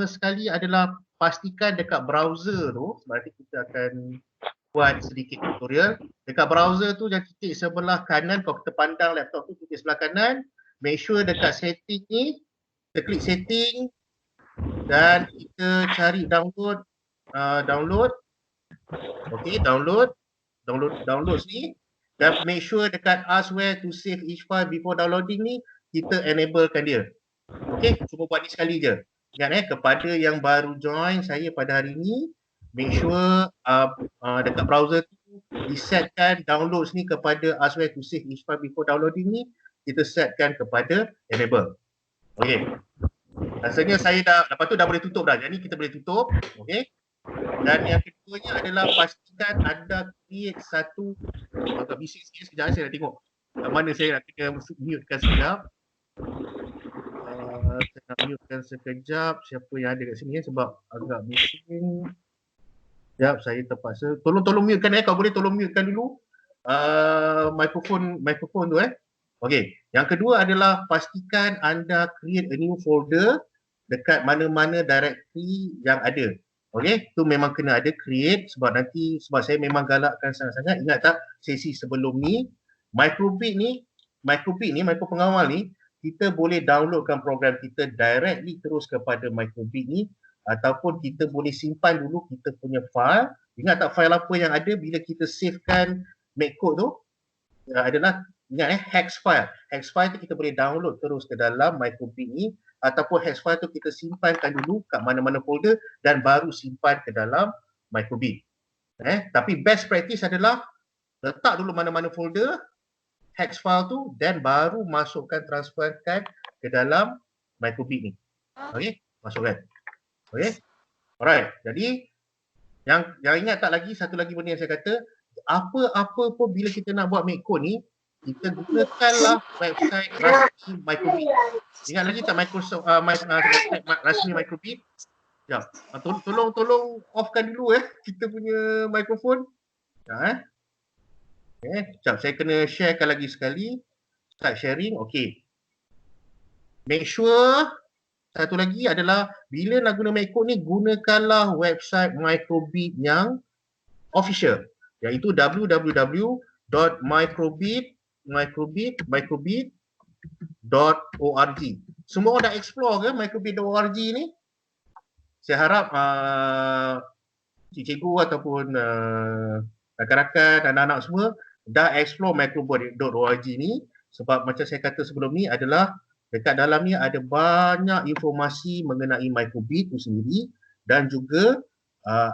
sekali adalah pastikan dekat browser tu, nanti kita akan buat sedikit tutorial. Dekat browser tu jangan titik sebelah kanan, kalau kita pandang laptop tu titik sebelah kanan, make sure dekat setting ni, kita klik setting dan kita cari download, okey, download ni, dan make sure dekat ask where to save each file before downloading ni, kita enablekan dia. Okey, cuba buat ni sekali je. Ingat kepada yang baru join saya pada hari ni, make sure dekat browser tu disetkan downloads ni kepada ask where to save each file before downloading ni, kita setkan kepada enable. Okey. Rasanya saya lepas tu dah boleh tutup dah. Jadi kita boleh tutup. Okey. Dan yang keduanya adalah pastikan anda create satu, agak bising sikit sekejap, saya nak tengok kat mana saya nak kena mutekan sekejap. Saya nak mutekan sekejap siapa yang ada kat sini sebab agak bising. Sekejap, saya terpaksa. Tolong mutekan kalau boleh tolong mutekan dulu mikrofon tu Okey, yang kedua adalah pastikan anda create a new folder dekat mana-mana directory yang ada. Okey, tu memang kena ada create sebab sebab saya memang galakkan sangat-sangat. Ingat tak sesi sebelum ni, microbit pengawal ni, kita boleh downloadkan program kita directly terus kepada microbit ni, ataupun kita boleh simpan dulu kita punya file. Ingat tak file apa yang ada bila kita savekan MacCode tu? Adalah, ingat hex file. Hex file tu kita boleh download terus ke dalam microbit ni, ataupun hex file tu kita simpankan dulu kat mana-mana folder dan baru simpan ke dalam microbit. Tapi best practice adalah letak dulu mana-mana folder, hex file tu, dan baru masukkan, transferkan ke dalam microbit ni. Okey, masukkan. Okey. Alright. Jadi yang ingat tak lagi satu lagi benda yang saya kata, apa-apa pun bila kita nak buat MacCode ni, kita gunakanlah website rasmi microbit. Ingat lagi tak Microsoft website rasmi microbit? Ya, tolong offkan dulu kita punya mikrofon. Ya, sekejap, saya kena sharekan lagi sekali. Start sharing. Okey. Make sure satu lagi adalah bila nak guna MacCode ni, gunakanlah website microbit yang official, iaitu www.microbit.org. Semua orang dah explore ke microbit.org ni? Saya harap cikgu ataupun rakan-rakan, anak-anak semua dah explore microbit.org ni, sebab macam saya kata sebelum ni adalah dekat dalam ni ada banyak informasi mengenai microbit itu sendiri, dan juga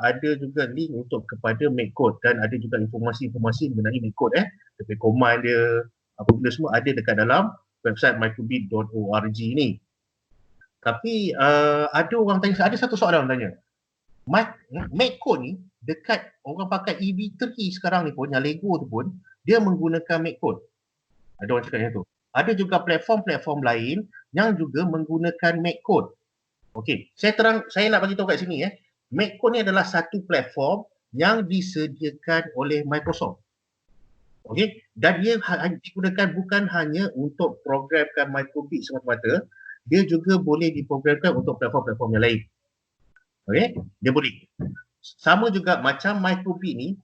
ada juga link untuk kepada MacCode, dan ada juga informasi-informasi mengenai MacCode daripada command dia, apa benda semua ada dekat dalam website microbit.org ni. Tapi ada orang tanya, ada satu soalan orang tanya, MacCode ni dekat orang pakai EV3 sekarang ni pun, yang Lego tu pun dia menggunakan MacCode. Ada orang cakap macam tu. Ada juga platform-platform lain yang juga menggunakan MacCode. Okey, saya nak bagi tahu kat sini MacCode ni adalah satu platform yang disediakan oleh Microsoft. Okey, dan dia digunakan bukan hanya untuk programkan microbit semata-mata, dia juga boleh diprogramkan untuk platform-platform yang lain. Okey, dia boleh. Sama juga macam microbit ni.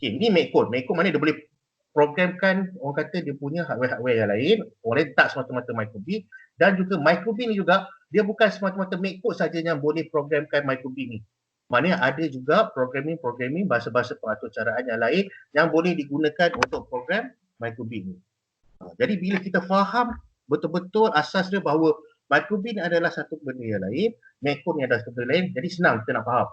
Okey, ni MacCode. MacCode mana dia boleh programkan, orang kata dia punya hardware-hardware yang lain, orang tak semata-mata microbit, dan juga microbit ni juga dia bukan semata-mata MacCode saja yang boleh programkan microbit ni. Maknanya ada juga programming bahasa-bahasa peraturcaraan yang lain yang boleh digunakan untuk program microbit ni. Jadi bila kita faham betul-betul asas dia bahawa microbit ni adalah satu benda yang lain, MacCode ni adalah satu benda lain, jadi senang kita nak faham.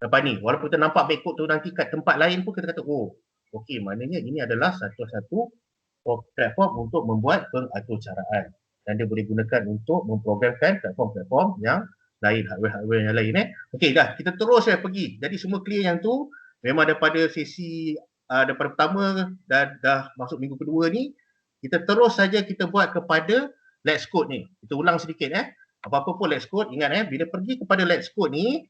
Lepas ni, walaupun kita nampak MacCode tu nanti kat tempat lain pun kita kata, oh, okey, maknanya ini adalah satu-satu platform untuk membuat peraturcaraan, dan dia boleh gunakan untuk memprogramkan platform-platform yang lain, hardware yang lain. Okey, dah, kita terus pergi. Jadi semua clear yang tu, memang daripada sesi daripada pertama dan dah masuk minggu kedua ni, kita terus saja kita buat kepada Let's Code ni. Kita ulang sedikit apa-apa pun Let's Code, ingat bila pergi kepada Let's Code ni,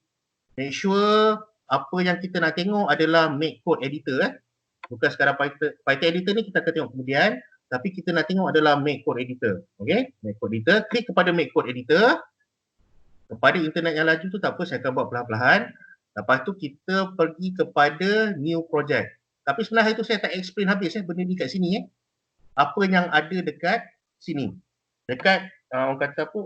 make sure apa yang kita nak tengok adalah MacCode editor bukan sekarang Python editor ni kita akan tengok kemudian, tapi kita nak tengok adalah MacCode editor. Okey, MacCode editor, klik kepada MacCode editor. Kepada internet yang laju tu tak apa, saya akan buat perlahan-lahan. Lepas tu kita pergi kepada new project. Tapi sebenarnya itu saya tak explain habis benda ni kat sini. Apa yang ada dekat sini. Dekat orang kata apa,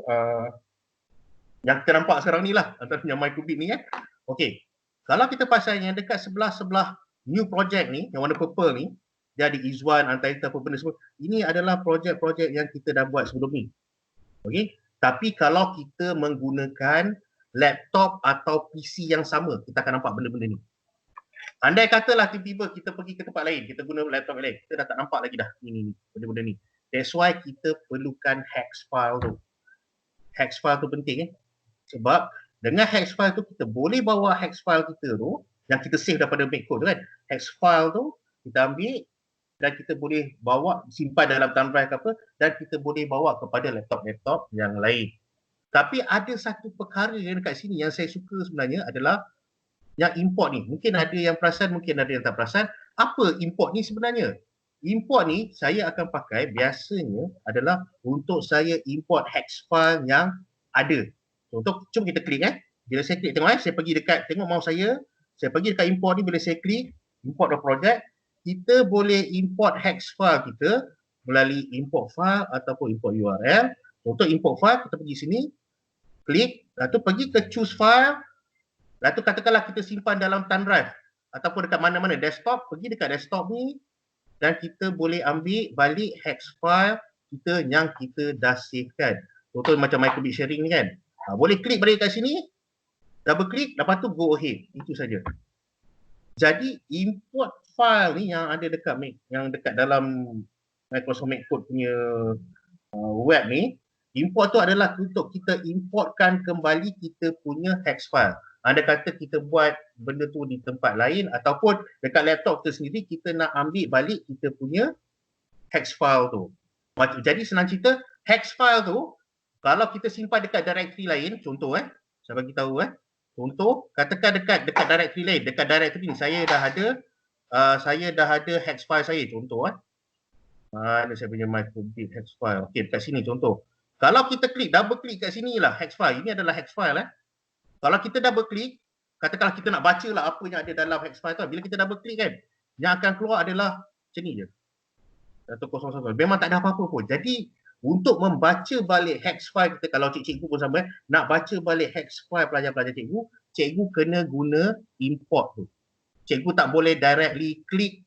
yang kita nampak sekarang ni lah, antaranya microbit ni. Okey. Kalau kita pasal yang dekat sebelah-sebelah new project ni, yang warna purple ni, dia ada Izwan, Untitled, apa benda semua. Ini adalah projek-projek yang kita dah buat sebelum ni. Okey. Tapi kalau kita menggunakan laptop atau PC yang sama, kita akan nampak benda-benda ni. Andai katalah tiba-tiba kita pergi ke tempat lain, kita guna laptop lain, kita dah tak nampak lagi dah ini benda-benda ni. That's why kita perlukan hex file tu. Hex file tu penting sebab dengan hex file tu kita boleh bawa hex file kita tu yang kita save daripada make code tu kan. Hex file tu kita ambil dan kita boleh bawa simpan dalam thumb drive ke apa dan kita boleh bawa kepada laptop-laptop yang lain. Tapi ada satu perkara yang dekat sini yang saya suka sebenarnya adalah yang import ni. Mungkin ada yang perasan, mungkin ada yang tak perasan. Apa import ni sebenarnya? Import ni saya akan pakai biasanya adalah untuk saya import hex file yang ada. Contoh, cuma kita klik Bila saya klik tengok saya pergi dekat, tengok mouse saya pergi dekat import ni, bila saya klik import the project, kita boleh import hex file kita melalui import file ataupun import URL. Untuk import file, kita pergi sini, klik, lepas tu pergi ke choose file, lepas tu katakanlah kita simpan dalam thumb drive ataupun dekat mana-mana desktop, pergi dekat desktop ni dan kita boleh ambil balik hex file kita yang kita dah save kan. Contoh macam microbit sharing ni kan. Boleh klik balik kat sini, double klik, lepas tu go ahead. Itu saja. Jadi import file ni yang ada dekat dalam Microsoft Code punya web ni, import tu adalah untuk kita importkan kembali kita punya hex file. Anda kata kita buat benda tu di tempat lain ataupun dekat laptop kita sendiri, kita nak ambil balik kita punya hex file tu. Jadi senang cerita, hex file tu kalau kita simpan dekat directory lain, contoh saya bagi tahu contoh, katakan dekat directory lain, dekat directory ni saya dah ada hex file saya, contoh ada saya punya microbit hex file. Okey, dekat sini contoh. Kalau kita klik, double klik kat sini lah hex file. Ini adalah hex file Kalau kita double klik, katakanlah kita nak baca lah apa yang ada dalam hex file tu. Bila kita double klik kan, yang akan keluar adalah macam ni je. 100. Memang tak ada apa-apa pun. Jadi untuk membaca balik hex file kita, kalau cikgu pun sama nak baca balik hex file pelajar-pelajar cikgu kena guna import tu. Cikgu tak boleh directly klik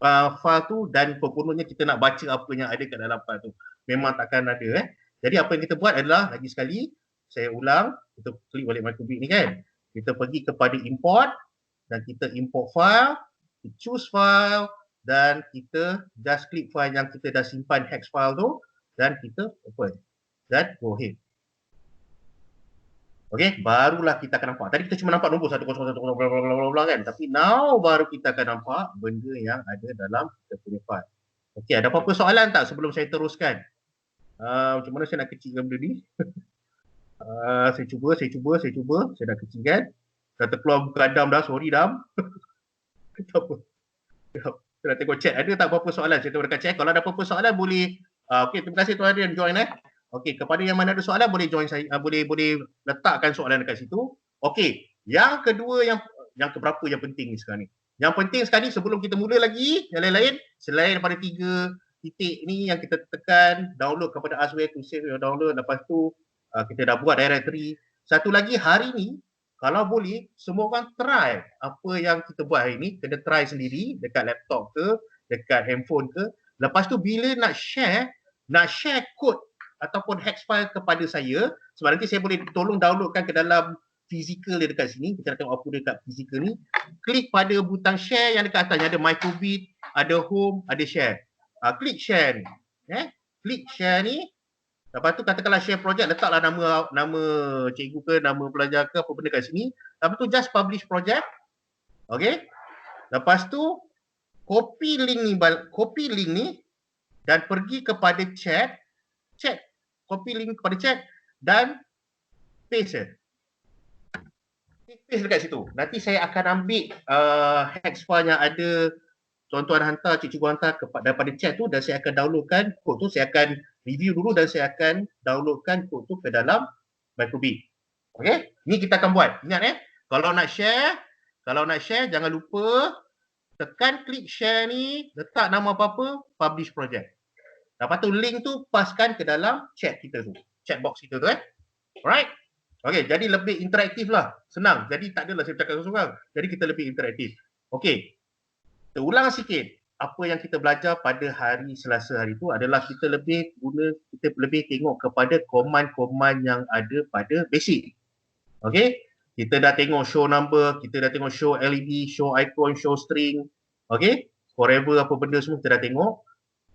file tu dan kononnya kita nak baca apa yang ada kat dalam file tu. Memang takkan ada Jadi apa yang kita buat adalah, lagi sekali saya ulang, kita klik balik microbit ni kan. Kita pergi kepada import dan kita import file, kita choose file dan kita just klik file yang kita dah simpan hex file tu dan kita open dan go ahead. Okey, barulah kita akan nampak. Tadi kita cuma nampak nombor 101 kan, tapi now baru kita akan nampak benda yang ada dalam kita punya file. Okey, ada apa-apa soalan tak sebelum saya teruskan? Macam mana saya nak kecilkan benda ni? Saya cuba. Saya dah kecilkan. Dah terkeluar muka Adam dah, sorry Dam. Tak apa. Saya nak tengok chat, ada tak apa-apa soalan? Saya tengok dekat chat. Kalau ada apa-apa soalan boleh. Okey, terima kasih Tuan Adrian join Okey, kepada yang mana ada soalan boleh join saya, boleh letakkan soalan dekat situ. Okey, yang kedua yang keberapa yang penting ni sekarang ni? Yang penting sekali sebelum kita mula lagi yang lain-lain, selain daripada 3 titik ni yang kita tekan, download kepada Ask Where to Save Your Download, lepas tu kita dah buat directory. Satu lagi, hari ni kalau boleh semua orang try apa yang kita buat hari ni, kena try sendiri dekat laptop ke, dekat handphone ke. Lepas tu bila nak share kod ataupun hex file kepada saya, sebab nanti saya boleh tolong downloadkan ke dalam fizikal dia dekat sini. Kita nak tengok apa dia dekat fizikal ni. Klik pada butang share yang dekat atas, yang ada microbit, ada home, ada share. Klik share ni. Klik share ni. Lepas tu katakanlah share project, letaklah nama cikgu ke, nama pelajar ke, apa benda kat sini. Lepas tu just publish project. Okey. Lepas tu copy link ni dan pergi kepada chat, copy link kepada chat dan paste dekat situ. Nanti saya akan ambil hex file yang ada tuan-tuan hantar, cikgu hantar daripada chat tu dan saya akan downloadkan kod tu. Saya akan review dulu dan saya akan downloadkan kod tu ke dalam microbit. Okey, ni kita akan buat. Ingat kalau nak share jangan lupa tekan klik share ni, letak nama apa-apa, publish project. Lepas tu link tu paskan ke dalam chat kita tu, chat box kita tu Alright? Okey, jadi lebih interaktif lah. Senang. Jadi tak adalah saya cakap seorang. Jadi kita lebih interaktif. Okey. Kita ulang sikit. Apa yang kita belajar pada hari Selasa hari tu adalah kita lebih tengok kepada command-command yang ada pada basic. Okey? Kita dah tengok show number, kita dah tengok show LED, show icon, show string. Okey? Forever apa benda semua kita dah tengok.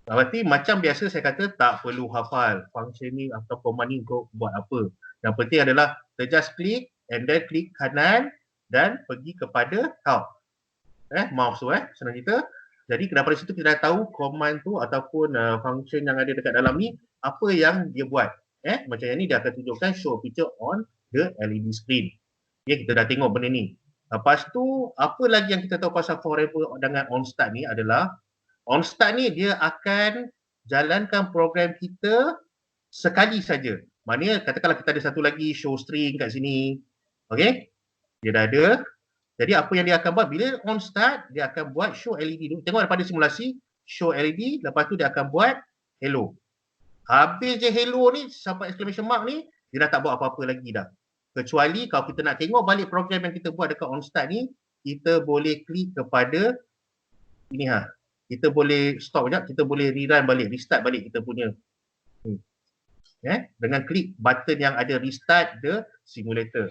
Berarti macam biasa saya kata tak perlu hafal function ni atau command ni kau buat apa. Yang penting adalah kita just klik and then klik kanan dan pergi kepada help. Mouse tu senang cerita. Jadi daripada situ kita dah tahu command tu ataupun function yang ada dekat dalam ni apa yang dia buat. Macam yang ni dia akan tunjukkan show picture on the LED screen. Okay, kita dah tengok benda ni. Lepas tu apa lagi yang kita tahu pasal forever dengan on start ni adalah on start ni dia akan jalankan program kita sekali saja. Maknanya katakanlah kita ada satu lagi show string kat sini. Okey? Dia dah ada. Jadi apa yang dia akan buat bila on start dia akan buat show LED dulu. Tengok daripada simulasi show LED, lepas tu dia akan buat hello. Habis je hello ni sampai exclamation mark ni dia dah tak buat apa-apa lagi dah. Kecuali kalau kita nak tengok balik program yang kita buat dekat on start ni, kita boleh klik kepada ini kita boleh stop sekejap, kita boleh rerun balik, restart balik kita punya. Dengan klik button yang ada restart the simulator.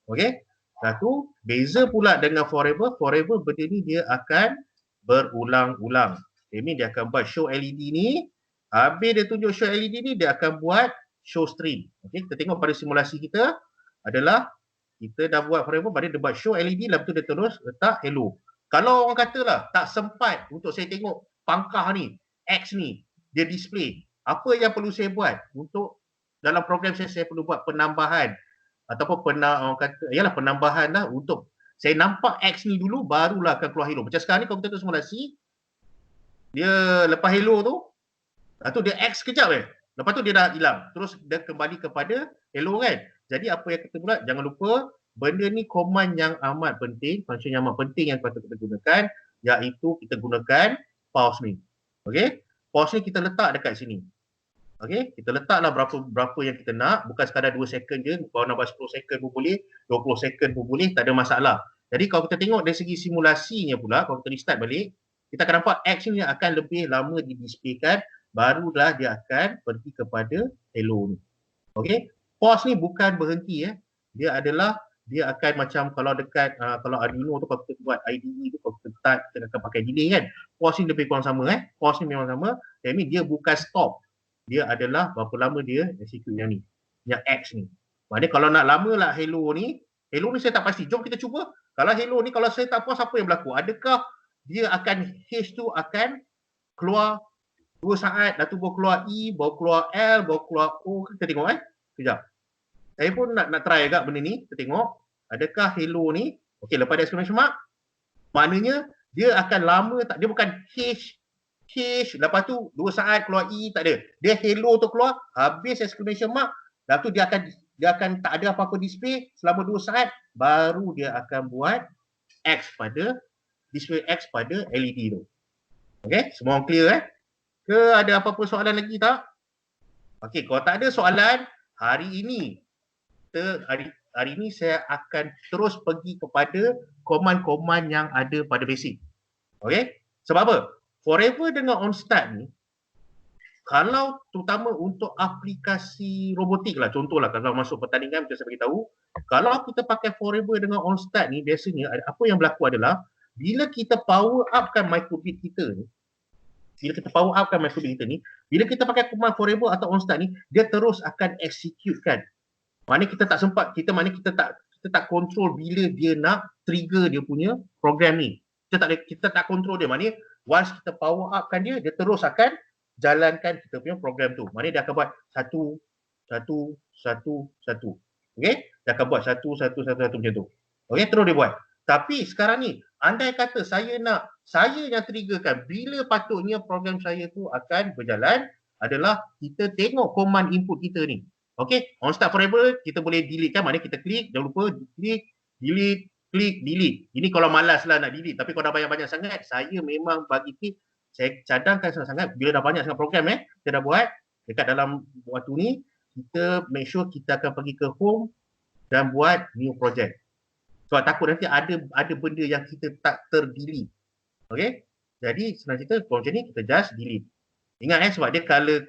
Okey? Satu, beza pula dengan forever benda ni dia akan berulang-ulang. Ini dia akan buat show LED ni, habis dia tunjuk show LED ni, dia akan buat show string. Okey, kita tengok pada simulasi kita adalah kita dah buat forever, pada dia buat show LED, lepas tu dia terus letak hello. Kalau orang katalah tak sempat untuk saya tengok pangkah ni, X ni, dia display. Apa yang perlu saya buat untuk dalam program saya perlu buat penambahan ataupun orang kata ialah penambahan lah untuk saya nampak X ni dulu barulah akan keluar hello. Macam sekarang ni kalau kita tengok simulasi dia lepas hello tu dia X sekejap lepas tu dia dah hilang. Terus dia kembali kepada hello kan. Jadi apa yang kita buat, jangan lupa benda ni command yang amat penting, function yang amat penting yang patut kita gunakan, iaitu kita gunakan pause ni. Okey? Pause ni kita letak dekat sini. Okey, kita letaklah berapa yang kita nak, bukan sekadar 2 second je, kalau nak buat 10 second pun boleh, 20 second pun boleh, tak ada masalah. Jadi kalau kita tengok dari segi simulasinya pula, kalau kita restart balik, kita akan nampak X ni akan lebih lama didisplaykan, barulah dia akan pergi kepada hello ni. Okey, pause ni bukan berhenti dia akan macam kalau dekat kalau Arduino tu kalau kita buat IDE tu kalau kita start kita akan pakai delay kan. Pause ni lebih kurang sama pause ni memang sama. Tapi dia bukan stop. Dia adalah berapa lama dia execute yang ni. Yang X ni. Maknanya kalau nak lama lah hello ni saya tak pasti. Jom kita cuba. Kalau hello ni kalau saya tak pause apa yang berlaku? Adakah dia akan hash tu akan keluar 2 saat, dah tu baru keluar E, baru keluar L, baru keluar O. Kita tengok sekejap. Saya pun nak try agak benda ni. Kita tengok. Adakah hello ni. Okey, lepas ada exclamation mark. Maknanya dia akan lama tak. Dia bukan hash. Lepas tu 2 saat keluar E. Tak ada. Dia hello tu keluar. Habis exclamation mark. Lepas tu dia akan tak ada apa-apa display. Selama 2 saat. Baru dia akan buat display X pada LED tu. Okey. Semua orang clear Ke ada apa-apa soalan lagi tak? Okey. Kalau tak ada soalan. Hari ini saya akan terus pergi kepada command-command yang ada pada basic. Okey? Sebab apa? Forever dengan on start ni, kalau terutama untuk aplikasi robotik lah, contohlah kalau masuk pertandingan macam saya beritahu, kalau kita pakai forever dengan on start ni, biasanya apa yang berlaku adalah bila kita power upkan microbit kita ni, bila kita pakai command forever atau on start ni, dia terus akan executekan. Maknanya kita tak sempat, kita tak control bila dia nak trigger dia punya program ni. Kita tak control dia. Maknanya once kita power upkan dia terus akan jalankan kita punya program tu. Maknanya dia akan buat satu. Okey? Dia akan buat satu macam tu. Okey, terus dia buat. Tapi sekarang ni, andai kata saya yang triggerkan bila patutnya program saya tu akan berjalan adalah kita tengok command input kita ni. Okay, on start forever kita boleh delete kan, maknanya kita klik, jangan lupa klik, delete, klik, delete. Ini kalau malas lah nak delete, tapi kalau dah banyak-banyak sangat, saya memang bagi tip, saya cadangkan sangat-sangat, bila dah banyak sangat program kita dah buat, dekat dalam waktu ni, kita make sure kita akan pergi ke home dan buat new project. Sebab takut nanti ada benda yang kita tak ter-delete. Okay, jadi senang cerita, kalau macam ni kita just delete. Ingat sebab dia color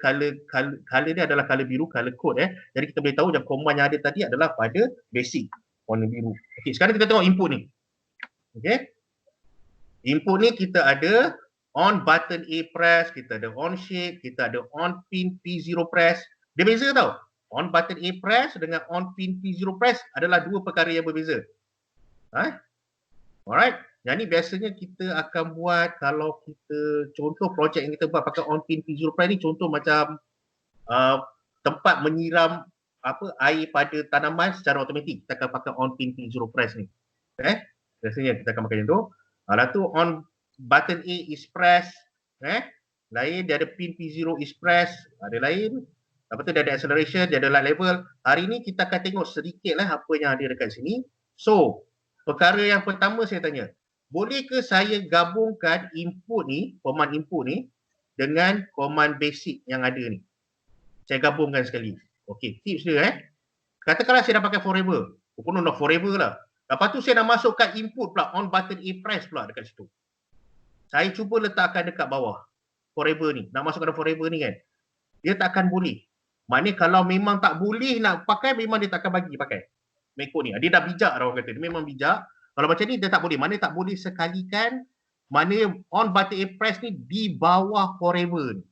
dia adalah color biru, color code Jadi kita boleh tahu yang command yang ada tadi adalah pada basic warna biru. Okey, sekarang kita tengok input ni. Okey. Input ni kita ada on button A press, kita ada on shape, kita ada on pin P0 press. Dia beza tau. On button A press dengan on pin P0 press adalah dua perkara yang berbeza. Alright. Yang ni biasanya kita akan buat kalau kita contoh projek yang kita buat pakai on pin P0 press ni, contoh macam tempat menyiram air pada tanaman secara automatik, kita akan pakai on pin P0 press ni. Biasanya kita akan pakai macam tu. Lalu tu on button A is press, lain dia ada pin P0 is press, ada lain. Lepas tu dia ada acceleration, dia ada light level. Hari ni kita akan tengok sedikit lah apa yang ada dekat sini. So, perkara yang pertama saya tanya, boleh ke saya gabungkan input ni, command input ni dengan command basic yang ada ni? Saya gabungkan sekali. Okey, tips dia katakanlah saya dah pakai forever. Pokoknya dah forever lah. Lepas tu saya nak masukkan input pula on button A press pula dekat situ. Saya cuba letakkan dekat bawah forever ni. Nak masukkan forever ni kan. Dia tak akan boleh. Maknanya kalau memang tak boleh nak pakai, memang dia tak akan bagi pakai. Meko ni. Dia dah bijak orang kata. Dia memang bijak. Kalau macam ni dia tak boleh. Maknanya tak boleh sekalikan. Maknanya on button A press ni di bawah forever ni.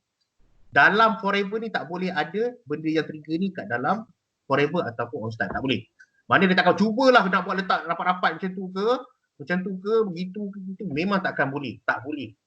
Dalam forever ni tak boleh ada benda yang trigger ni kat dalam forever ataupun on start. Tak boleh. Maknanya dia takkan cubalah nak buat letak rapat-rapat macam tu ke, begitu ke, begitu. Memang takkan boleh. Tak boleh.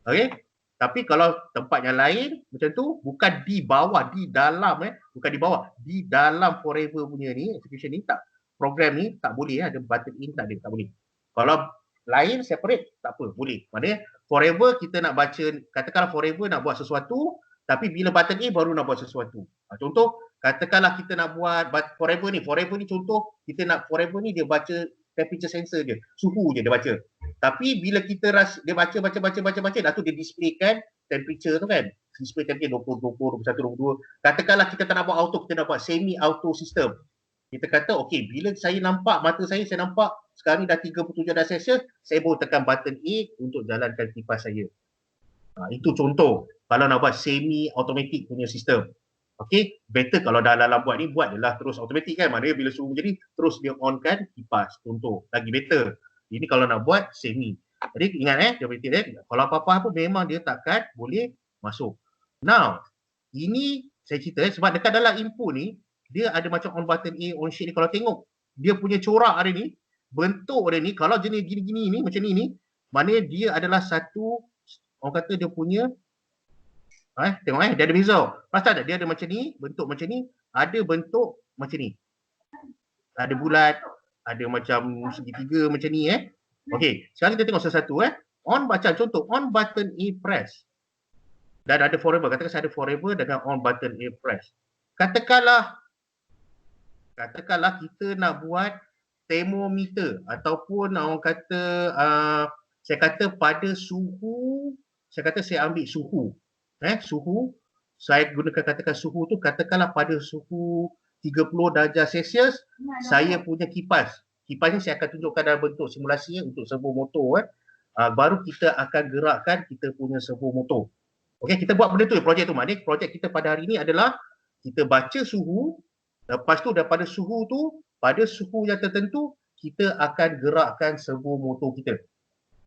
Okay. Tapi kalau tempat yang lain macam tu, bukan di bawah, di dalam bukan di bawah, di dalam forever punya ni, execution ni tak, program ni tak boleh ada button in, tak ada, tak boleh. Kalau lain separate tak apa, boleh. Maknanya forever kita nak baca, katakanlah forever nak buat sesuatu, tapi bila button A baru nak buat sesuatu. Contoh, katakanlah kita nak buat forever ni contoh, kita nak forever ni dia baca temperature sensor je, suhu je dia baca. Tapi bila kita dia baca, dah tu dia displaykan temperature tu kan. Display temperature 20, 21, 22. Katakanlah kita tak nak buat auto, kita nak buat semi auto system. Kita kata, okey, bila saya nampak, mata saya nampak sekarang ni dah 37 darjah Celsius, saya baru tekan button A untuk jalankan kipas saya. Itu contoh kalau nak buat semi automatic punya sistem. Okey, better kalau dah dalam buat ni, buat adalah terus automatic kan. Maknanya bila suruh jadi, terus dia on kan kipas. Contoh, lagi better. Ini kalau nak buat semi. Jadi ingat kalau apa-apa memang dia takkan boleh masuk. Now, ini saya cerita sebab dekat dalam input ni, dia ada macam on button A, on shape ni. Kalau tengok, dia punya corak ada ni, bentuk ada ni, kalau jenis gini-gini ni, macam ni, maknanya dia adalah satu, orang kata dia punya, tengok dia ada beza. Pasal dia ada macam ni, bentuk macam ni, ada bentuk macam ni. Ada bulat, ada macam segitiga macam ni Okey, sekarang kita tengok satu-satu On baca contoh on button A press. Dan ada forever, katakan saya ada forever dengan on button A press. Katakanlah kita nak buat thermometer ataupun orang kata saya kata pada suhu, saya kata saya ambil suhu. Suhu, saya gunakan katakan suhu tu, katakanlah pada suhu 30 darjah Celsius, saya punya kipas. Kipas ni saya akan tunjukkan dalam bentuk simulasi untuk servo motor. Baru kita akan gerakkan kita punya servo motor. Okey, kita buat benda tu, projek tu. Maknanya projek kita pada hari ni adalah kita baca suhu, lepas tu daripada suhu tu, pada suhu yang tertentu, kita akan gerakkan servo motor kita.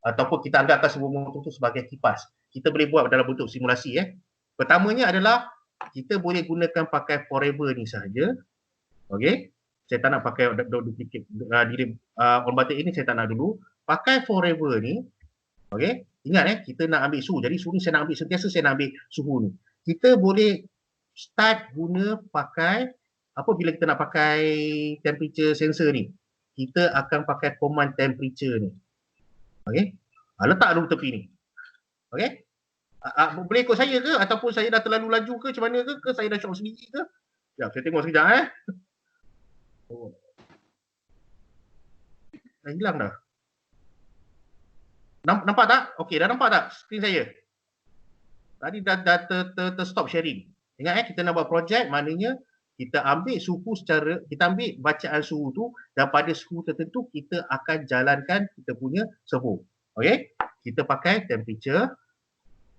Ataupun kita anggapkan servo motor tu sebagai kipas. Kita boleh buat dalam bentuk simulasi. Pertamanya adalah kita boleh gunakan pakai forever ni sahaja. Okey. Saya tak nak pakai duplicate on button ini, saya tak nak dulu. Pakai forever ni. Okey. Ingat kita nak ambil suhu. Jadi suhu ni saya nak ambil sentiasa, saya nak ambil suhu ni. Kita boleh start guna pakai bila kita nak pakai temperature sensor ni. Kita akan pakai command temperature ni. Okey. Letak dulu tepi ni. Okey. Boleh ikut saya ke ataupun saya dah terlalu laju ke macam mana ke saya dah shock sendiri ke? Sekejap, saya tengok sekejap Oh. Dah hilang dah. Nampak tak? Okey, dah nampak tak skrin saya? Tadi dah stop sharing. Ingat kita nak buat projek, maknanya kita ambil suhu secara, kita ambil bacaan suhu tu dan pada suhu tertentu kita akan jalankan kita punya servo. Okey? Kita pakai temperature.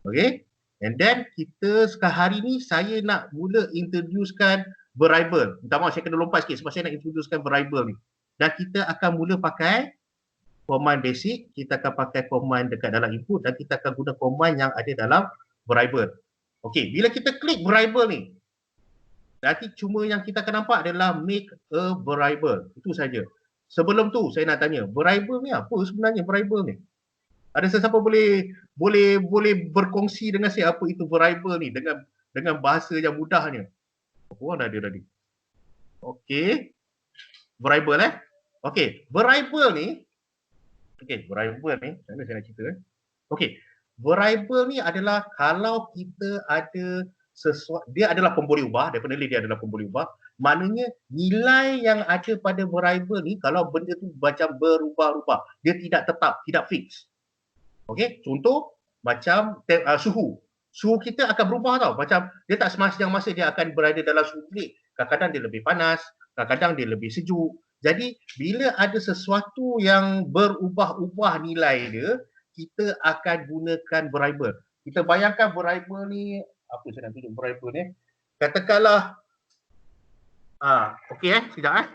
Okey? And then kita hari ni saya nak mula introducekan variable. Minta maaf saya kena lompat sikit sebab saya nak introducekan variable ni. Dan kita akan mula pakai command basic, kita akan pakai command dekat dalam input dan kita akan guna command yang ada dalam variable. Okey, bila kita klik variable ni, nanti cuma yang kita akan nampak adalah make a variable. Itu saja. Sebelum tu saya nak tanya, variable ni apa sebenarnya variable ni? Ada sesiapa boleh berkongsi dengan saya apa itu variable ni dengan bahasa yang mudahnya? Orang dah ada tadi. Okey. Variable Okey, variable ni variable ni, mana saya nak cerita Okey, variable ni adalah kalau kita ada sesuatu, dia adalah pemboleh ubah, definitely dia adalah pemboleh ubah. Maknanya nilai yang ada pada variable ni kalau benda tu macam berubah-ubah, dia tidak tetap, tidak fix. Okey, contoh macam suhu. Suhu kita akan berubah tau. Macam dia tak semayang masa dia akan berada dalam suhu bilik. Kadang-kadang dia lebih panas, kadang-kadang dia lebih sejuk. Jadi bila ada sesuatu yang berubah-ubah nilai dia, kita akan gunakan variable. Kita bayangkan variable ni, apa saya nak tunjuk variable ni? Katakanlah okey sekejap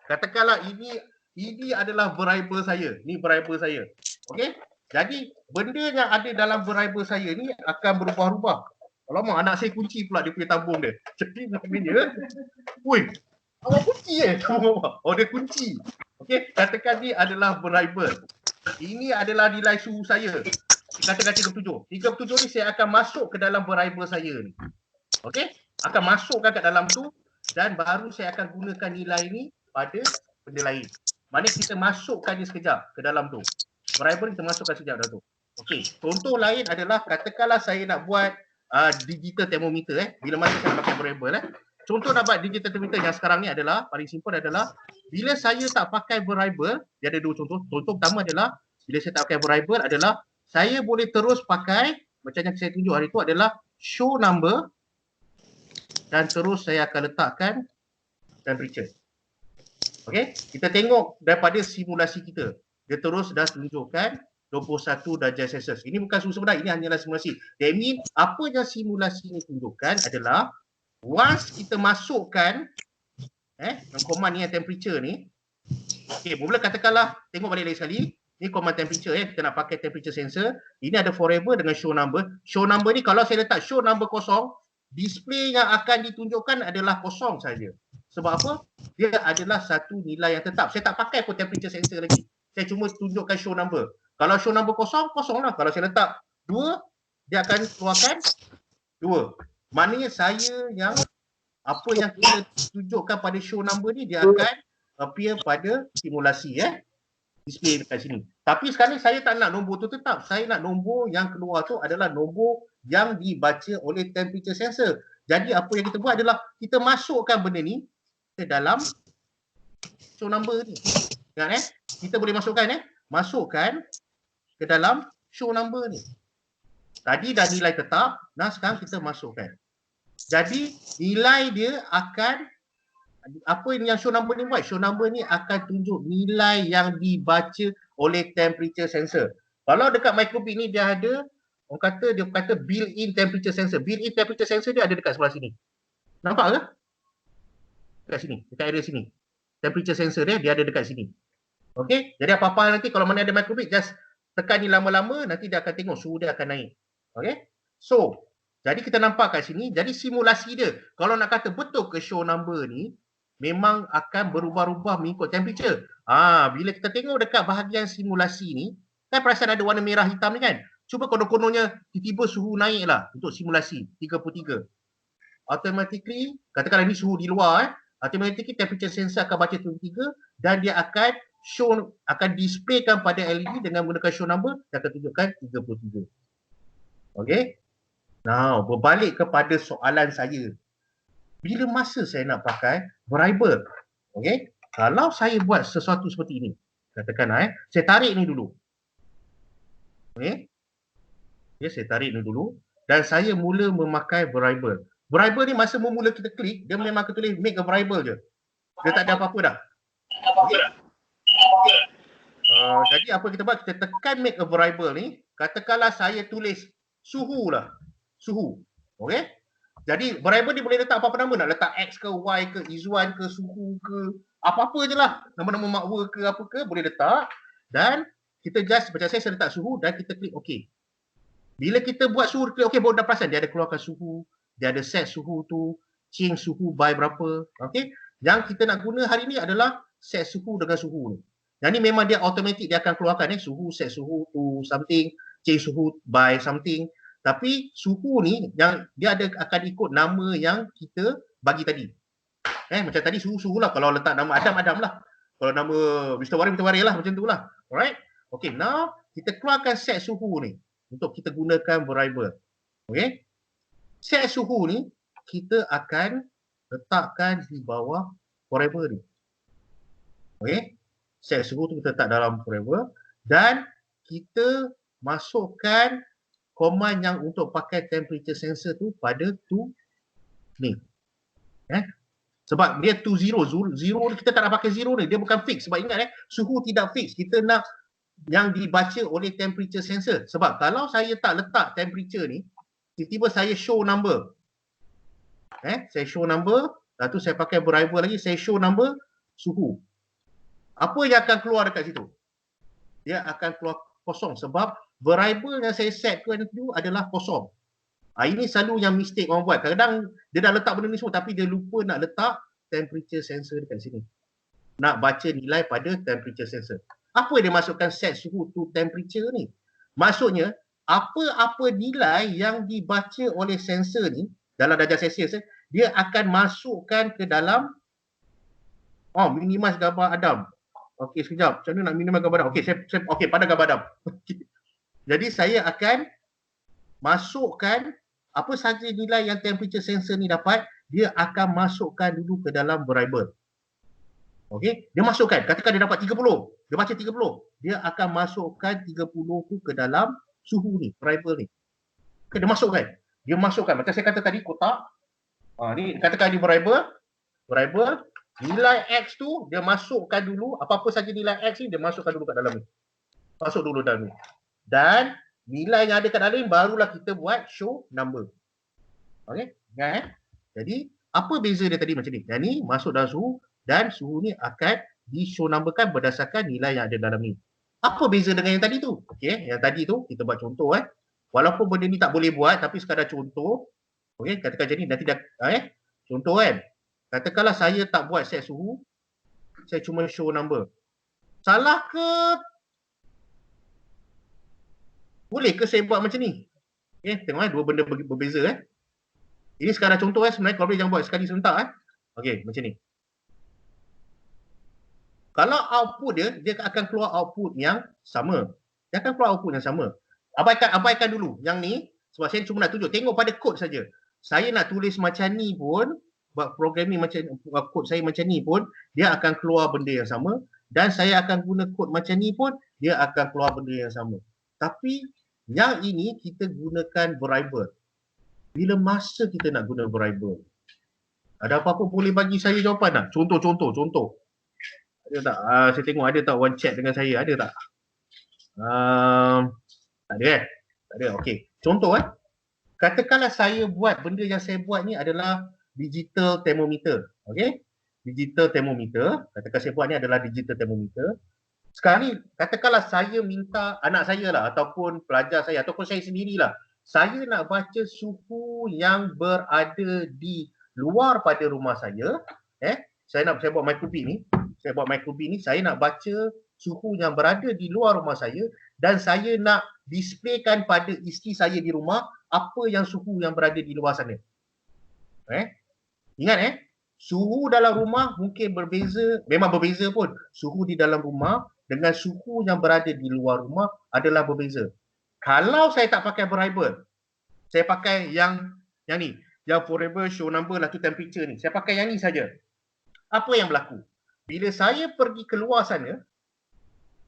Katakanlah ini adalah variable saya. Ni variable saya. Okey? Jadi benda yang ada dalam variable saya ni akan berubah-ubah. Alamak, anak saya kunci pula dia punya tabung dia. Jadi maknanya, woi, awak kunci Oh, dia kunci. Okey, katakan ni adalah variable. Ini adalah nilai suhu saya. Katakan 37. 37 ni saya akan masuk ke dalam variable saya ni. Okey? Akan masukkan ke dalam tu dan baru saya akan gunakan nilai ni pada benda lain. Maknanya kita masukkan dia sekejap ke dalam tu. Variable kita masukkan sekejap dalam tu. Okey, contoh lain adalah katakanlah saya nak buat digital thermometer bila masa saya nak pakai variable Contoh nak buat digital thermometer yang sekarang ni adalah paling simple adalah bila saya tak pakai variable, dia ada dua contoh. Contoh pertama adalah bila saya tak pakai variable adalah saya boleh terus pakai macam yang saya tunjuk hari tu adalah show number dan terus saya akan letakkan temperature. Okey, kita tengok daripada simulasi kita. Dia terus dah tunjukkan 21 darjah Celsius. Ini bukan suhu sebenar, ini hanyalah simulasi. That means apa yang simulasi ini tunjukkan adalah once kita masukkan command ni yang temperature ni. Okey, mula katakanlah tengok balik lagi sekali. Ni command temperature kita nak pakai temperature sensor. Ini ada variable dengan show number. Show number ni kalau saya letak show number kosong, display yang akan ditunjukkan adalah kosong saja. Sebab apa? Dia adalah satu nilai yang tetap. Saya tak pakai pun temperature sensor lagi. Saya cuma tunjukkan show number. Kalau show number kosong, kosong lah. Kalau saya letak 2, dia akan keluarkan 2. Maknanya saya yang apa yang kita tunjukkan pada show number ni dia akan appear pada simulasi display dekat sini. Tapi sekarang saya tak nak nombor tu tetap. Saya nak nombor yang keluar tu adalah nombor yang dibaca oleh temperature sensor. Jadi apa yang kita buat adalah kita masukkan benda ni ke dalam show number ni. Ingat kita boleh masukkan masukkan ke dalam show number ni. Tadi dah nilai tetap, nah sekarang kita masukkan. Jadi nilai dia akan apa yang show number ni buat? Show number ni akan tunjuk nilai yang dibaca oleh temperature sensor. Kalau dekat microbit ni dia ada dia kata built-in temperature sensor. Built-in temperature sensor dia ada dekat sebelah sini. Nampak ke? Dekat sini, dekat area sini. Temperature sensor dia ada dekat sini. Okey, jadi apa-apa nanti kalau mana ada microbit just tekan ni lama-lama nanti dia akan tengok suhu dia akan naik. Okey? So, jadi kita nampak kat sini, jadi simulasi dia kalau nak kata betul ke show number ni memang akan berubah-ubah mengikut temperature. Bila kita tengok dekat bahagian simulasi ni, kan perasan ada warna merah hitam ni kan? Cuba konon-kononnya tiba-tiba suhu naik lah untuk simulasi 33. Automatically, katakanlah ni suhu di luar automatically temperature sensor akan baca 33 dan dia akan show, akan displaykan pada LED dengan menggunakan show number dan akan tunjukkan 33. Okay. Now, berbalik kepada soalan saya. bila masa saya nak pakai variable. Okey, kalau saya buat sesuatu seperti ini, katakan saya tarik ni dulu. Okey, saya tarik ni dulu dan saya mula memakai variable. Variable ni masa mula kita klik, dia memang akan tulis make a variable je. Dia tak ada apa-apa dah. Okay. Jadi apa kita buat? Kita tekan make a variable ni. Katakanlah saya tulis suhu lah. Suhu. Okey. Jadi variable ni boleh letak apa-apa nama. Nak letak X ke Y ke Izzuan ke suhu ke apa-apa je lah. Nama-nama makwa ke apa ke boleh letak. Dan kita just macam saya letak suhu dan kita klik OK. Bila kita buat suhu, klik OK, baru dah perasan dia ada keluarkan suhu. Dia ada set suhu tu, change suhu by berapa. Okey. Yang kita nak guna hari ni adalah set suhu dengan suhu ni. Yang ni memang dia automatic dia akan keluarkan suhu, set suhu to something, change suhu by something. Tapi suhu ni yang dia ada akan ikut nama yang kita bagi tadi. Macam tadi suhu-suhu lah. Kalau letak nama Adam, Adam lah. Kalau nama Mr. Wari, Mr. Wari lah. Macam tu lah. Alright. Okay, now kita keluarkan set suhu ni untuk kita gunakan variable. Okay. Set suhu ni kita akan letakkan di bawah variable ni. Okay. Set suhu tu kita letak dalam variable dan kita masukkan command yang untuk pakai temperature sensor tu pada tu ni. Sebab dia tu zero kita tak nak pakai zero ni, dia bukan fix. Sebab ingat suhu tidak fix. Kita nak yang dibaca oleh temperature sensor. Sebab kalau saya tak letak temperature ni, tiba-tiba saya show number. Saya show number, lepas tu saya pakai variable lagi, saya show number suhu. Apa yang akan keluar dekat situ? Dia akan keluar kosong sebab variable yang saya set tu adalah kosong. Ini selalu yang mistake orang buat. Kadang-kadang dia dah letak benda ni semua tapi dia lupa nak letak temperature sensor dekat sini. Nak baca nilai pada temperature sensor. Apa dia masukkan set suhu to temperature ni? Maksudnya, apa-apa nilai yang dibaca oleh sensor ni, dalam darjah Celsius, dia akan masukkan ke dalam minimize gambar Adam. Okey, sekejap. Macam mana nak minimize gambar Adam? Okey, pada gambar Adam. Jadi, saya akan masukkan apa sahaja nilai yang temperature sensor ni dapat, dia akan masukkan dulu ke dalam variable. Okey, dia masukkan. Katakan dia dapat 30. Dia baca 30. Dia akan masukkan 30 tu ke dalam suhu ni, variable ni. Okay, dia masukkan. Dia masukkan. Macam saya kata tadi, kotak. Ni katakan di variable. Nilai X tu, dia masukkan dulu. Apa-apa saja nilai X ni, dia masukkan dulu kat dalam ni. Masuk dulu dalam ni. Dan nilai yang ada kat dalam ni, barulah kita buat show number. Okey, ingat Jadi, apa beza dia tadi macam ni? Yang ni masuk dalam suhu dan suhu ni akan di-show numberkan berdasarkan nilai yang ada dalam ni. Apa beza dengan yang tadi tu? Okey, yang tadi tu kita buat contoh Walaupun benda ni tak boleh buat tapi sekadar contoh. Okey, katakan jadi nanti dah contoh Katakanlah saya tak buat set suhu. Saya cuma show number. Salah ke? Boleh ke saya buat macam ni? Okey, tengok dua benda berbeza Ini sekadar contoh sebenarnya kalau boleh jangan buat sekali serentak Okey, macam ni. Kalau output dia akan keluar output yang sama. Dia akan keluar output yang sama. Abaikan dulu yang ni sebab saya cuma nak tunjuk. Tengok pada kod saja. Saya nak tulis macam ni pun, buat programming macam kod saya macam ni pun, dia akan keluar benda yang sama dan saya akan guna kod macam ni pun dia akan keluar benda yang sama. Tapi yang ini kita gunakan variable. Bila masa kita nak guna variable? Ada apa-apa boleh bagi saya jawapan tak? Contoh. Ada tak? Saya tengok ada tak one chat dengan saya? Ada tak? Tak ada Tak ada. Okey. Contoh katakanlah saya buat benda yang saya buat ni adalah digital thermometer. Okey? Digital thermometer. Katakan saya buat ni adalah digital thermometer. Sekarang ni katakanlah saya minta anak saya lah ataupun pelajar saya ataupun saya sendirilah. Saya nak baca suhu yang berada di luar pada rumah saya. Saya buat microbit ni. Saya nak baca suhu yang berada di luar rumah saya dan saya nak displaykan pada isteri saya di rumah apa yang suhu yang berada di luar sana. Ingat suhu dalam rumah mungkin berbeza, memang berbeza pun. Suhu di dalam rumah dengan suhu yang berada di luar rumah adalah berbeza. Kalau saya tak pakai variable, saya pakai yang ni. yang variable show number lah tu temperature ni. Saya pakai yang ni saja. Apa yang berlaku? Bila saya pergi keluar sana,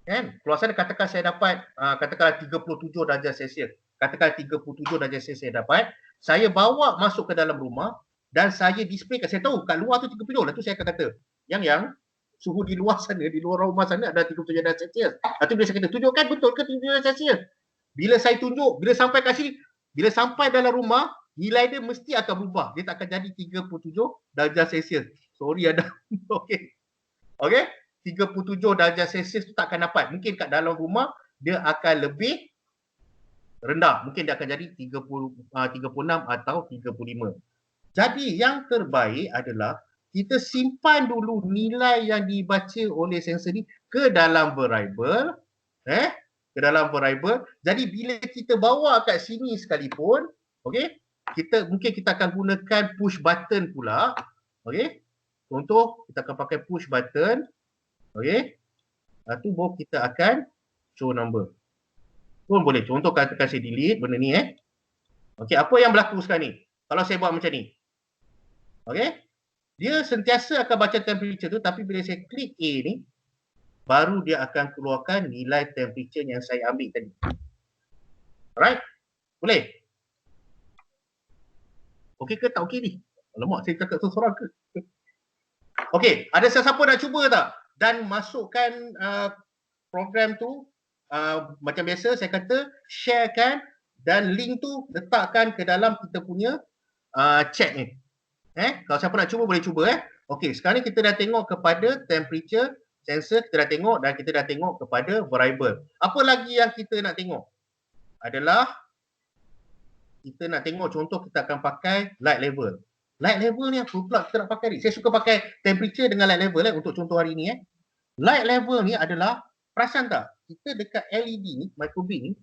kan? Keluar sana katakan saya dapat katakanlah 37 darjah Celsius. Katakan 37 darjah Celsius saya dapat, saya bawa masuk ke dalam rumah dan saya display kat, saya tahu kat luar tu 37. Lepas tu saya akan kata, yang suhu di luar sana, di luar rumah sana ada 37 darjah Celsius. Lepas tu bila saya kata, tunjukkan betul ke 37 darjah Celsius? Bila saya tunjuk, bila sampai kat sini, bila sampai dalam rumah, nilai dia mesti akan berubah. Dia tak akan jadi 37 darjah Celsius. Sorry ada. Okey. Okey? 37 darjah Celsius tu tak akan dapat. Mungkin kat dalam rumah dia akan lebih rendah. Mungkin dia akan jadi 36 atau 35. Jadi yang terbaik adalah kita simpan dulu nilai yang dibaca oleh sensor ni ke dalam variable. Ke dalam variable. Jadi bila kita bawa kat sini sekalipun, okey, mungkin kita akan gunakan push button pula. Okey. Contoh kita akan pakai push button. Okey. Lepas tu baru kita akan show number. Pun boleh. Contoh katakan saya delete benda ni Okey, apa yang berlaku sekarang ni? Kalau saya buat macam ni. Okey. Dia sentiasa akan baca temperature tu, tapi bila saya klik A ni, baru dia akan keluarkan nilai temperature yang saya ambil tadi. Alright? Boleh? Okey ke tak okey ni? Alamak, saya cakap seorang ke? Okey, ada sesiapa nak cuba tak? Dan masukkan program tu macam biasa saya kata sharekan dan link tu letakkan ke dalam kita punya chat ni. Kalau siapa nak cuba boleh cuba Okey, sekarang ni kita dah tengok kepada temperature sensor, kita dah tengok dan kita dah tengok kepada variable. Apa lagi yang kita nak tengok? Adalah kita nak tengok contoh kita akan pakai light level. Light level ni apa pula kita nak pakai ni? Saya suka pakai temperature dengan light level untuk contoh hari ni Light level ni adalah, perasan tak? Kita dekat LED ni, microbit ni,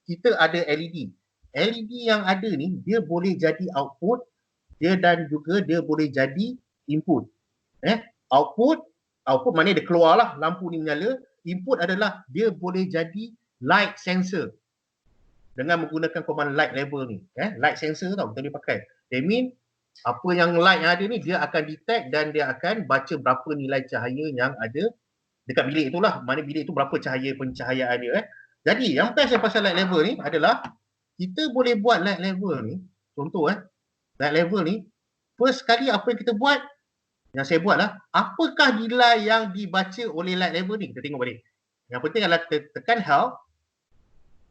kita ada LED. LED yang ada ni, dia boleh jadi output, dan juga dia boleh jadi input. Output maknanya dia keluar lah, lampu ni menyala. Input adalah dia boleh jadi light sensor. Dengan menggunakan command light level ni. Light sensor tau, kita boleh pakai. That mean, apa yang light yang ada ni, dia akan detect dan dia akan baca berapa nilai cahaya yang ada dekat bilik itulah. Mana bilik tu berapa cahaya pencahayaan dia Jadi yang best pasal light level ni adalah kita boleh buat light level ni. Contoh light level ni, first kali apa yang kita buat, yang saya buat lah, apakah nilai yang dibaca oleh light level ni? Kita tengok balik. Yang penting adalah kita tekan help.